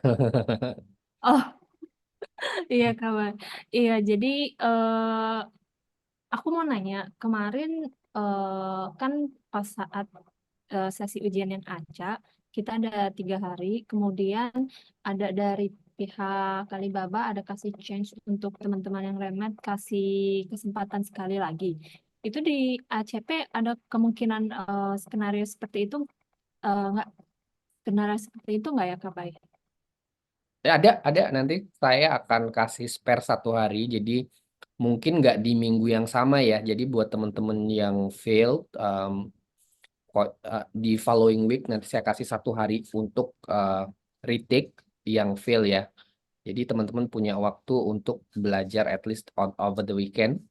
Oh iya Kak Bay. Iya, jadi aku mau nanya, kemarin kan pas saat sesi ujian yang acak, kita ada 3 hari, kemudian ada dari pihak Alibaba ada kasih change untuk teman-teman yang remed, kasih kesempatan sekali lagi. Itu di ACP ada kemungkinan skenario seperti itu nggak? Skenario seperti itu nggak ya Kak Bay? Ada. Nanti saya akan kasih spare 1 hari. Jadi mungkin nggak di minggu yang sama ya. Jadi buat teman-teman yang failed, di following week nanti saya kasih 1 hari untuk retake yang fail ya. Jadi teman-teman punya waktu untuk belajar at least over the weekend.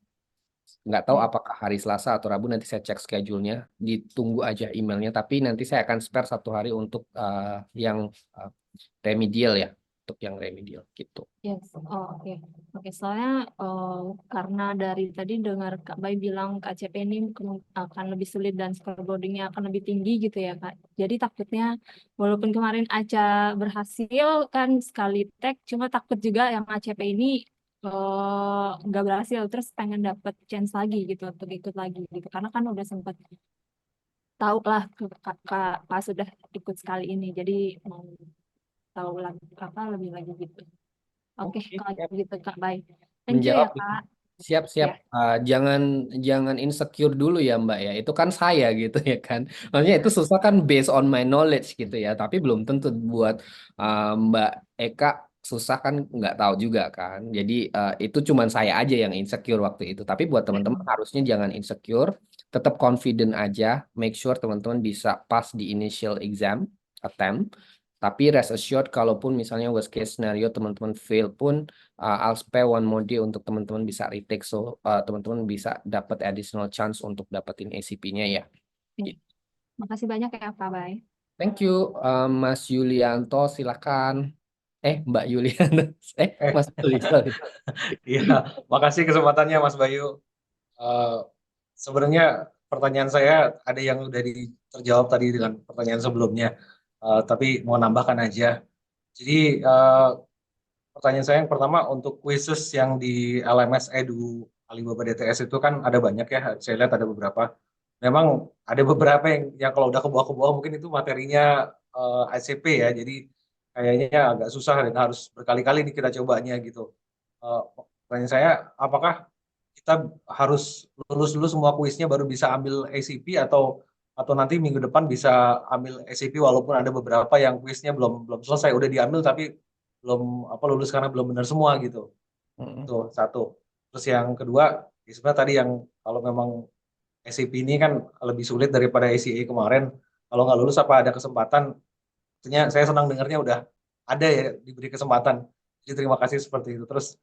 Nggak tahu apakah hari Selasa atau Rabu, nanti saya cek schedule-nya. Ditunggu aja emailnya. Tapi nanti saya akan spare 1 hari untuk yang remedial ya. Untuk yang remedial gitu. Yes, oh oke. Oke, soalnya karena dari tadi dengar Kak Bay bilang KCP ini akan lebih sulit dan scoreboardingnya akan lebih tinggi gitu ya Kak. Jadi takutnya walaupun kemarin Aca berhasil kan sekali tag, cuma takut juga yang ACP ini nggak berhasil, terus pengen dapet chance lagi gitu untuk ikut lagi gitu. Karena kan udah sempat tahu lah pas sudah ikut sekali ini, jadi mau tahu lagi apa lebih lagi gitu. Oke, kalau siap. gitu Kak, baik. Thank you ya Menjawab. Kak. Siap. Ya. Jangan insecure dulu ya Mbak ya. Itu kan saya gitu ya kan. Maksudnya itu susah kan based on my knowledge gitu ya. Tapi belum tentu buat Mbak Eka susah kan, nggak tahu juga kan. Jadi itu cuman saya aja yang insecure waktu itu. Tapi buat teman-teman harusnya jangan insecure. tetap confident aja, make sure teman-teman bisa pass di initial exam attempt. Tapi rest assured kalaupun misalnya worst case scenario teman-teman fail pun, I'll spare one more day untuk teman-teman bisa retake, so teman-teman bisa dapat additional chance untuk dapetin ACP-nya ya. Oke. Makasih banyak ya Kak Bay. Thank you, Mas Yulianto, silakan. Mbak Yulianto, Mas Yuli, sorry. Iya, makasih kesempatannya Mas Bayu. Eh, Sebenarnya pertanyaan saya ada yang udah terjawab tadi dengan pertanyaan sebelumnya, tapi mau nambahkan aja. Jadi pertanyaan saya yang pertama untuk quizzes yang di LMS Edu Alibaba DTS itu kan ada banyak ya, saya lihat ada beberapa. Memang ada beberapa yang kalau udah ke bawah mungkin itu materinya ICP ya, jadi kayaknya agak susah dan harus berkali-kali nih kita cobanya gitu. Pertanyaan saya, apakah kita harus lulus dulu semua kuisnya baru bisa ambil ACP atau nanti minggu depan bisa ambil ACP walaupun ada beberapa yang kuisnya belum selesai, udah diambil tapi belum lulus karena belum benar semua gitu. Itu satu. Terus yang kedua, sebenarnya tadi yang kalau memang ACP ini kan lebih sulit daripada ACA kemarin, kalau nggak lulus apa ada kesempatan? Artinya saya senang dengarnya udah ada ya diberi kesempatan. Jadi terima kasih seperti itu. Terus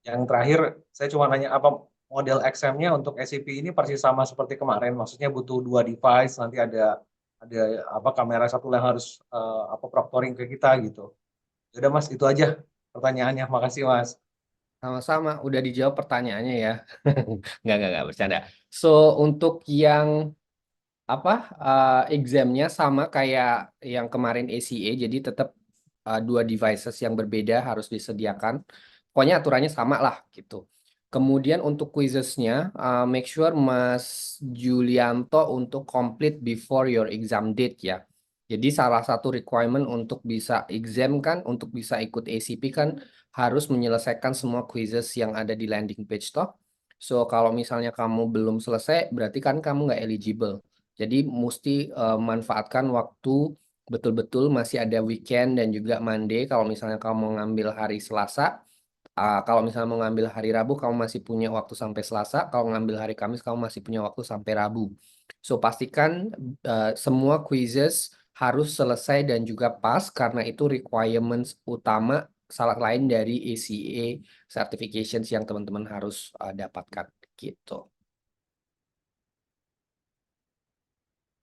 yang terakhir, saya cuma nanya apa model exam-nya untuk ACP ini persis sama seperti kemarin. Maksudnya butuh 2 device, nanti ada kamera satu yang harus proctoring ke kita gitu. Udah Mas, itu aja pertanyaannya. Makasih Mas. Sama-sama, udah dijawab pertanyaannya ya. Nggak, bercanda. So, untuk yang examnya sama kayak yang kemarin ACA, jadi tetap 2 devices yang berbeda harus disediakan. Pokoknya aturannya sama lah gitu. Kemudian untuk quizesnya, make sure Mas Julianto untuk complete before your exam date ya. Jadi salah satu requirement untuk bisa exam kan, untuk bisa ikut ACP kan harus menyelesaikan semua quizzes yang ada di landing page toh. So kalau misalnya kamu belum selesai, berarti kan kamu nggak eligible. Jadi mesti manfaatkan waktu betul-betul masih ada weekend dan juga Monday. Kalau misalnya kamu ngambil hari Selasa, kalau misalnya mau ngambil hari Rabu, kamu masih punya waktu sampai Selasa. Kalau ngambil hari Kamis, kamu masih punya waktu sampai Rabu. So pastikan semua quizzes harus selesai dan juga pas karena itu requirements utama salah lain dari ACA certifications yang teman-teman harus dapatkan gitu.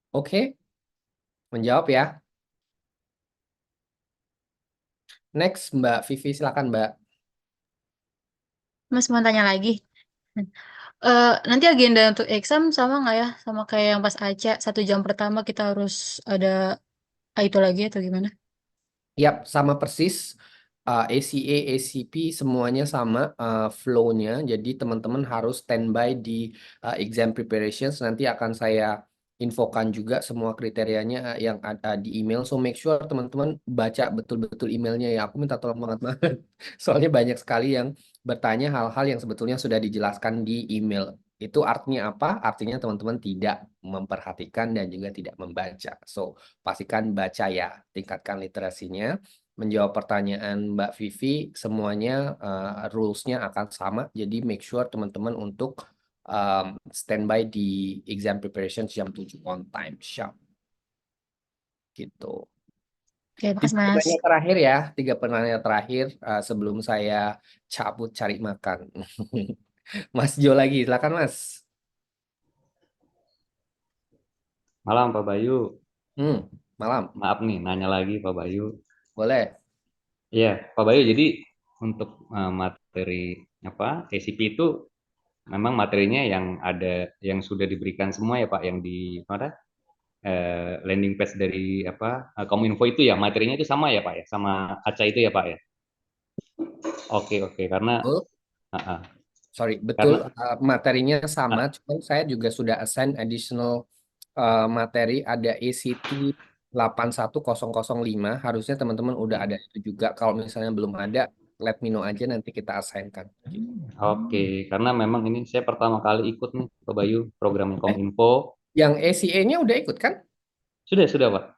Oke, menjawab ya. Next, Mbak Vivi, silakan Mbak. Mas mau tanya lagi. Nanti agenda untuk exam sama nggak ya? Sama kayak yang pas Aca, 1 jam pertama kita harus ada itu lagi atau gimana? Yap, sama persis. ACA, ACP semuanya sama flow-nya. Jadi teman-teman harus standby di exam preparations. Nanti akan saya infokan juga semua kriterianya yang ada di email. So make sure teman-teman baca betul-betul emailnya ya. Aku minta tolong banget. Soalnya banyak sekali yang bertanya hal-hal yang sebetulnya sudah dijelaskan di email. Itu artinya apa? Artinya teman-teman tidak memperhatikan dan juga tidak membaca. So pastikan baca ya, tingkatkan literasinya. Menjawab pertanyaan Mbak Vivi, semuanya rules-nya akan sama. Jadi make sure teman-teman untuk standby di exam preparation jam 7 on time sharp. Gitu. Oke, makasih Mas. Tiga pertanyaan terakhir sebelum saya cabut cari makan. Mas Jo lagi, silakan Mas. Malam Pak Bayu. Malam. Maaf nih, nanya lagi Pak Bayu. Boleh. Iya, Pak Bayu. Jadi untuk materi ACP itu memang materinya yang ada, yang sudah diberikan semua ya Pak, yang di landing page dari Kominfo itu ya, materinya itu sama ya Pak ya, sama ACA itu ya Pak ya. Oke, karena betul, materinya sama, cuman saya juga sudah assign additional materi, ada ACT 81005, harusnya teman-teman udah ada itu juga. Kalau misalnya belum ada, let me know aja, nanti kita assign-kan. Oke, karena memang ini saya pertama kali ikut nih Pak Bayu, program Kominfo. Yang ACA-nya udah ikut kan? Sudah Pak.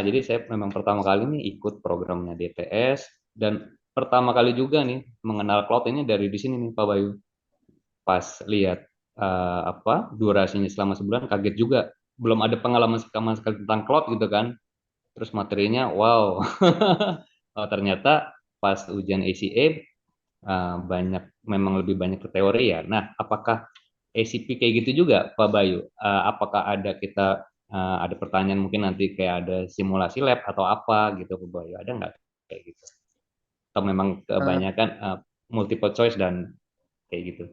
Jadi saya memang pertama kali nih ikut programnya DTS, dan pertama kali juga nih mengenal cloud ini dari di sini nih Pak Bayu. Pas lihat durasinya selama sebulan, kaget juga. Belum ada pengalaman sama sekali tentang cloud gitu kan. Terus materinya wow. Oh, ternyata pas ujian ACA memang lebih banyak ke teori ya. Nah, apakah ACP kayak gitu juga, Pak Bayu? Apakah ada pertanyaan mungkin nanti kayak ada simulasi lab atau apa gitu, Pak Bayu? Ada nggak kayak gitu? Atau memang kebanyakan multiple choice dan kayak gitu?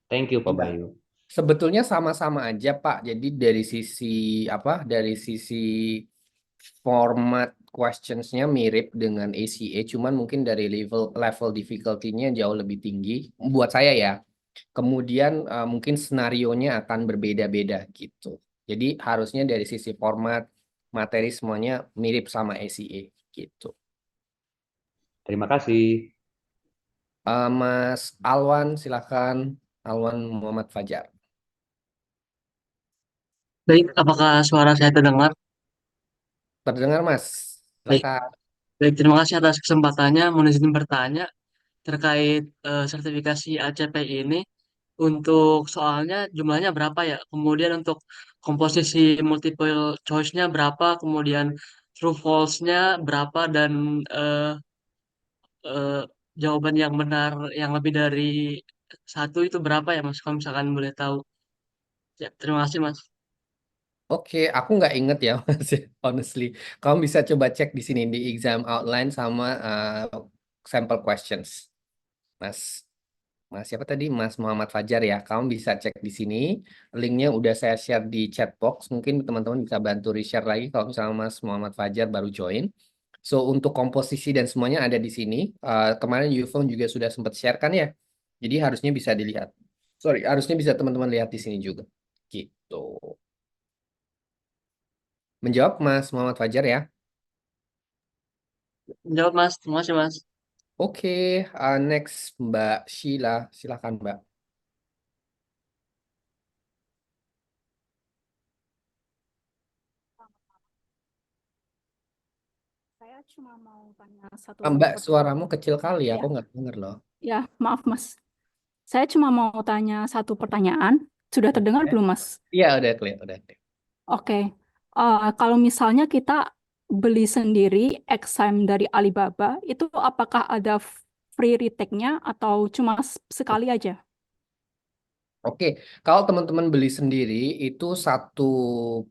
Thank you, Pak Ya, Bayu. sebetulnya sama-sama aja, Pak. Jadi dari sisi apa? Dari sisi format questions-nya mirip dengan ACA, cuman mungkin dari level difficulty-nya jauh lebih tinggi buat saya ya. Kemudian mungkin senarionya akan berbeda-beda gitu. Jadi harusnya dari sisi format materi semuanya mirip sama ACA gitu. Terima kasih. Mas Alwan, silakan. Alwan Muhammad Fajar. Baik, apakah suara saya terdengar? Terdengar, Mas? Baik, Silakan. baik, terima kasih atas kesempatannya. Mohon izin bertanya terkait sertifikasi ACP ini. Untuk soalnya jumlahnya berapa ya? Kemudian untuk komposisi multiple choice-nya berapa? Kemudian true false-nya berapa? Dan eh, jawaban yang benar yang lebih dari satu itu berapa ya, Mas? Kalau misalkan boleh tahu. Ya, terima kasih, Mas. Oke, aku nggak inget ya, Mas. Honestly, kamu bisa coba cek di sini di exam outline sama sample questions, Mas. Mas siapa tadi? Mas Muhammad Fajar ya. Kamu bisa cek di sini. Linknya udah saya share di chat box. Mungkin teman-teman bisa bantu reshare lagi kalau misalnya Mas Muhammad Fajar baru join. So untuk komposisi dan semuanya ada di sini. Kemarin Yufong juga sudah sempat share kan ya. Jadi harusnya bisa dilihat. Sorry, harusnya bisa teman-teman lihat di sini juga. Gitu. Menjawab Mas Muhammad Fajar ya. Jawab, Mas. Terima kasih, Mas. Oke, next Mbak Sheila. Silakan Mbak. Saya cuma mau tanya satu Mbak, pertanyaan. suaramu kecil kali ya. Ya, Aku nggak denger loh. ya, maaf Mas. Saya cuma mau tanya satu pertanyaan. Sudah terdengar belum, Mas? Iya, udah clear, udah clear. Oke. Kalau misalnya kita beli sendiri exam dari Alibaba, itu apakah ada free retake-nya atau cuma sekali aja? Oke, kalau teman-teman beli sendiri itu satu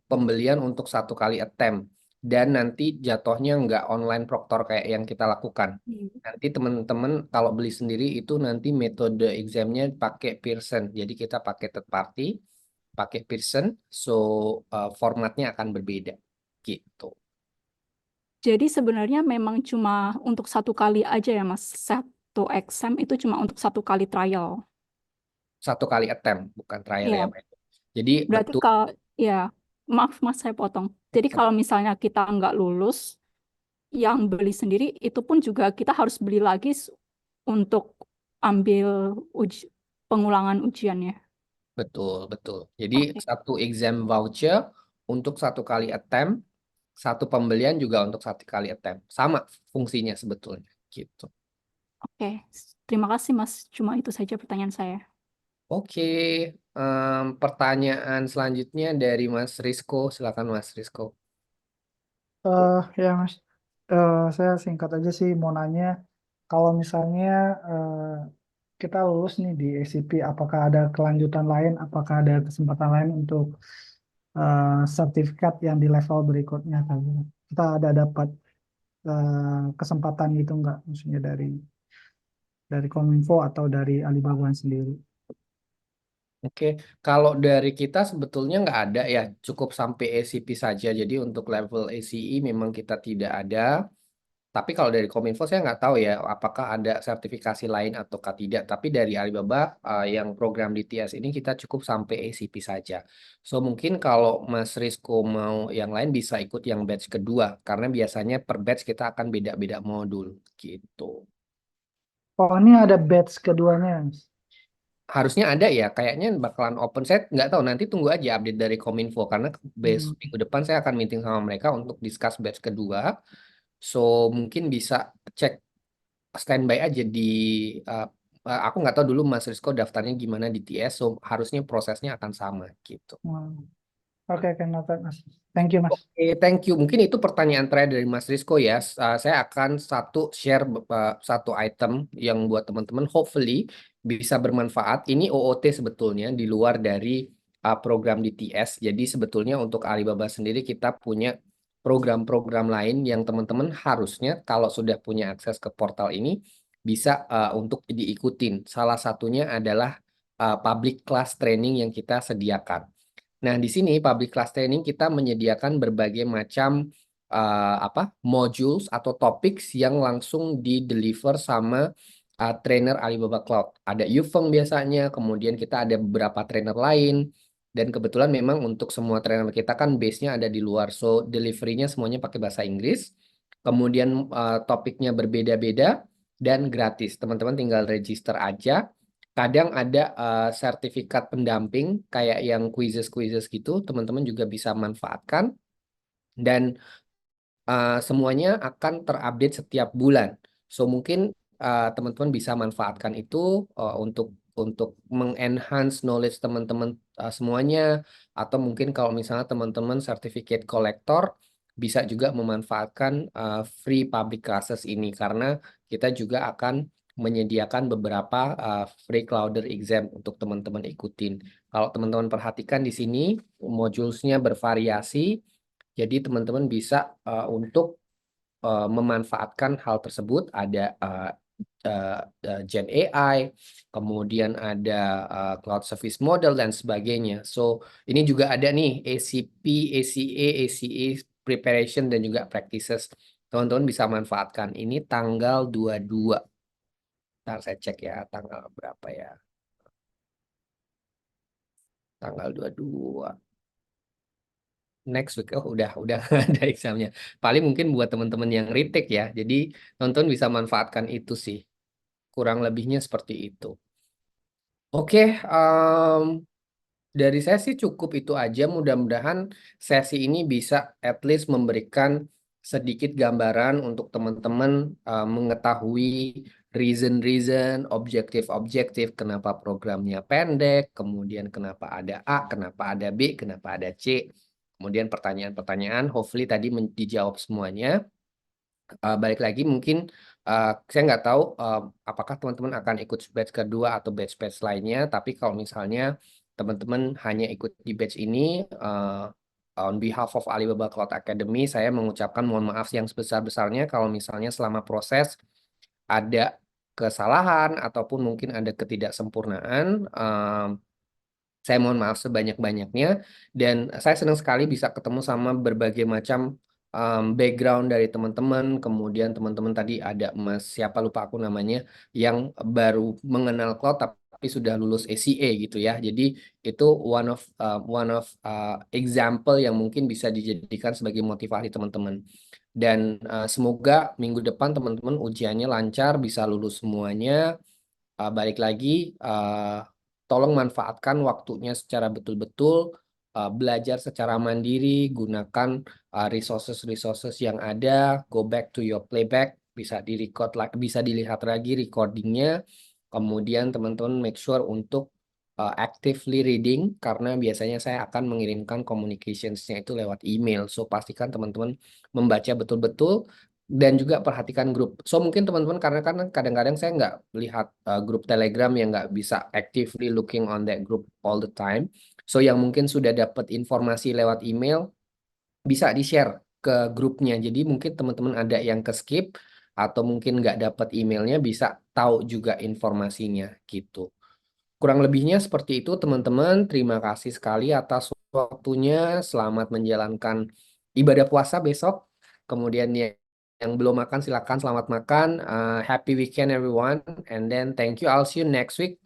pembelian untuk satu kali attempt dan nanti jatuhnya nggak online proctor kayak yang kita lakukan. Nanti teman-teman kalau beli sendiri itu nanti metode examnya pakai Pearson. Jadi kita pakai third party, pakai Pearson, so formatnya akan berbeda gitu. Jadi sebenarnya memang cuma untuk satu kali aja ya, Mas. Satu exam itu cuma untuk satu kali trial. Satu kali attempt, bukan trial Iya. ya, Mbak. Jadi Berarti betul. kalau ya, maaf Mas saya potong. Jadi kalau misalnya kita nggak lulus, yang beli sendiri itu pun juga kita harus beli lagi untuk ambil pengulangan ujiannya. Betul, betul. Jadi satu exam voucher untuk satu kali attempt, satu pembelian juga untuk satu kali attempt. Sama fungsinya sebetulnya, gitu. Oke, terima kasih Mas. Cuma itu saja pertanyaan saya. Oke, pertanyaan selanjutnya dari Mas Rizko. Silakan Mas Rizko. Ya Mas, saya singkat aja sih mau nanya, kalau misalnya kita lulus nih di ACP, apakah ada kelanjutan lain, apakah ada kesempatan lain untuk sertifikat yang di level berikutnya kan? Kita ada dapat kesempatan itu nggak, maksudnya dari Kominfo atau dari Alibaba sendiri? Oke, kalau dari kita sebetulnya nggak ada ya, cukup sampai ACP saja. Jadi untuk level ACE memang kita tidak ada. Tapi kalau dari Kominfo saya nggak tahu ya, apakah ada sertifikasi lain ataukah tidak. Tapi dari Alibaba yang program DTS ini kita cukup sampai ACP saja. So mungkin kalau Mas Rizko mau yang lain bisa ikut yang batch kedua, karena biasanya per batch kita akan beda-beda modul gitu. Oh, ini ada batch keduanya, Mas. Harusnya ada ya, kayaknya bakalan open. Saya nggak tahu, nanti tunggu aja update dari Kominfo karena minggu depan saya akan meeting sama mereka untuk discuss batch kedua. So mungkin bisa cek standby aja di aku nggak tahu dulu Mas Rizko daftarnya gimana di TS, so harusnya prosesnya akan sama gitu. Oke, noted, Mas. Thank you, Mas. Oke, thank you. Mungkin itu pertanyaan terakhir dari Mas Rizko ya. Saya akan share satu item yang buat teman-teman hopefully bisa bermanfaat. Ini OOT sebetulnya di luar dari program DTS. Jadi sebetulnya untuk Alibaba sendiri kita punya program-program lain yang teman-teman harusnya kalau sudah punya akses ke portal ini bisa untuk diikutin. Salah satunya adalah public class training yang kita sediakan. Nah, di sini public class training kita menyediakan berbagai macam modules atau topics yang langsung di-deliver sama trainer Alibaba Cloud. Ada Yufeng biasanya, kemudian kita ada beberapa trainer lain, dan kebetulan memang untuk semua trainer kita kan base-nya ada di luar, so delivery-nya semuanya pakai bahasa Inggris. Kemudian topiknya berbeda-beda dan gratis. Teman-teman tinggal register aja. Kadang ada sertifikat pendamping kayak yang quizzes gitu, teman-teman juga bisa manfaatkan. Dan semuanya akan terupdate setiap bulan. So mungkin teman-teman bisa manfaatkan itu untuk mengenhance knowledge teman-teman semuanya. Atau mungkin kalau misalnya teman-teman certificate collector, bisa juga memanfaatkan free public classes ini karena kita juga akan menyediakan beberapa free Clouder exam untuk teman-teman ikutin. Kalau teman-teman perhatikan di sini, modulesnya bervariasi, jadi teman-teman bisa untuk memanfaatkan hal tersebut. Ada Gen AI, kemudian ada Cloud Service Model, dan sebagainya. So, ini juga ada nih ACP, ACA, ACA Preparation, dan juga Practices. Teman-teman bisa manfaatkan. Ini tanggal 22. Ntar saya cek ya tanggal berapa ya. Tanggal 22. Next week. Oh, udah ada examnya. Paling mungkin buat teman-teman yang retake ya. Jadi teman-teman bisa manfaatkan itu sih. Kurang lebihnya seperti itu. Oke, dari saya sih cukup itu aja. Mudah-mudahan sesi ini bisa at least memberikan sedikit gambaran untuk teman-teman mengetahui reason, objektif kenapa programnya pendek, kemudian kenapa ada A, kenapa ada B, kenapa ada C, kemudian pertanyaan-pertanyaan, hopefully tadi dijawab semuanya. Balik lagi mungkin saya nggak tahu apakah teman-teman akan ikut batch kedua atau batch lainnya, tapi kalau misalnya teman-teman hanya ikut di batch ini, on behalf of Alibaba Cloud Academy, saya mengucapkan mohon maaf yang sebesar-besarnya kalau misalnya selama proses ada kesalahan ataupun mungkin ada ketidaksempurnaan. Saya mohon maaf sebanyak-banyaknya, dan saya senang sekali bisa ketemu sama berbagai macam background dari teman-teman. Kemudian teman-teman tadi ada Mas siapa lupa aku namanya yang baru mengenal cloud tapi sudah lulus ACA gitu ya. Jadi itu one of example yang mungkin bisa dijadikan sebagai motivasi teman-teman. Dan semoga minggu depan teman-teman ujiannya lancar, bisa lulus semuanya. Balik lagi, tolong manfaatkan waktunya secara betul-betul, belajar secara mandiri, gunakan resources yang ada, go back to your playback, bisa direcord lagi, bisa dilihat lagi recordingnya. Kemudian teman-teman make sure untuk actively reading, karena biasanya saya akan mengirimkan communicationsnya itu lewat email. So pastikan teman-teman membaca betul-betul. Dan juga perhatikan grup. So mungkin teman-teman karena kan kadang-kadang saya nggak lihat grup Telegram yang nggak bisa actively looking on that group all the time. So yang mungkin sudah dapat informasi lewat email bisa di-share ke grupnya. Jadi mungkin teman-teman ada yang ke skip atau mungkin nggak dapat emailnya, bisa tahu juga informasinya gitu. Kurang lebihnya seperti itu teman-teman. Terima kasih sekali atas waktunya. Selamat menjalankan ibadah puasa besok. Kemudian yang belum makan silakan selamat makan. Happy weekend everyone. And then thank you. I'll see you next week.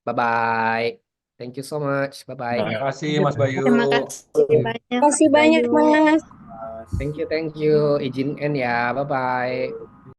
Bye-bye. Thank you so much. Bye-bye. Terima kasih Mas Bayu. Terima kasih banyak. Terima kasih banyak, Mas. Thank you. Izin end ya. Bye-bye.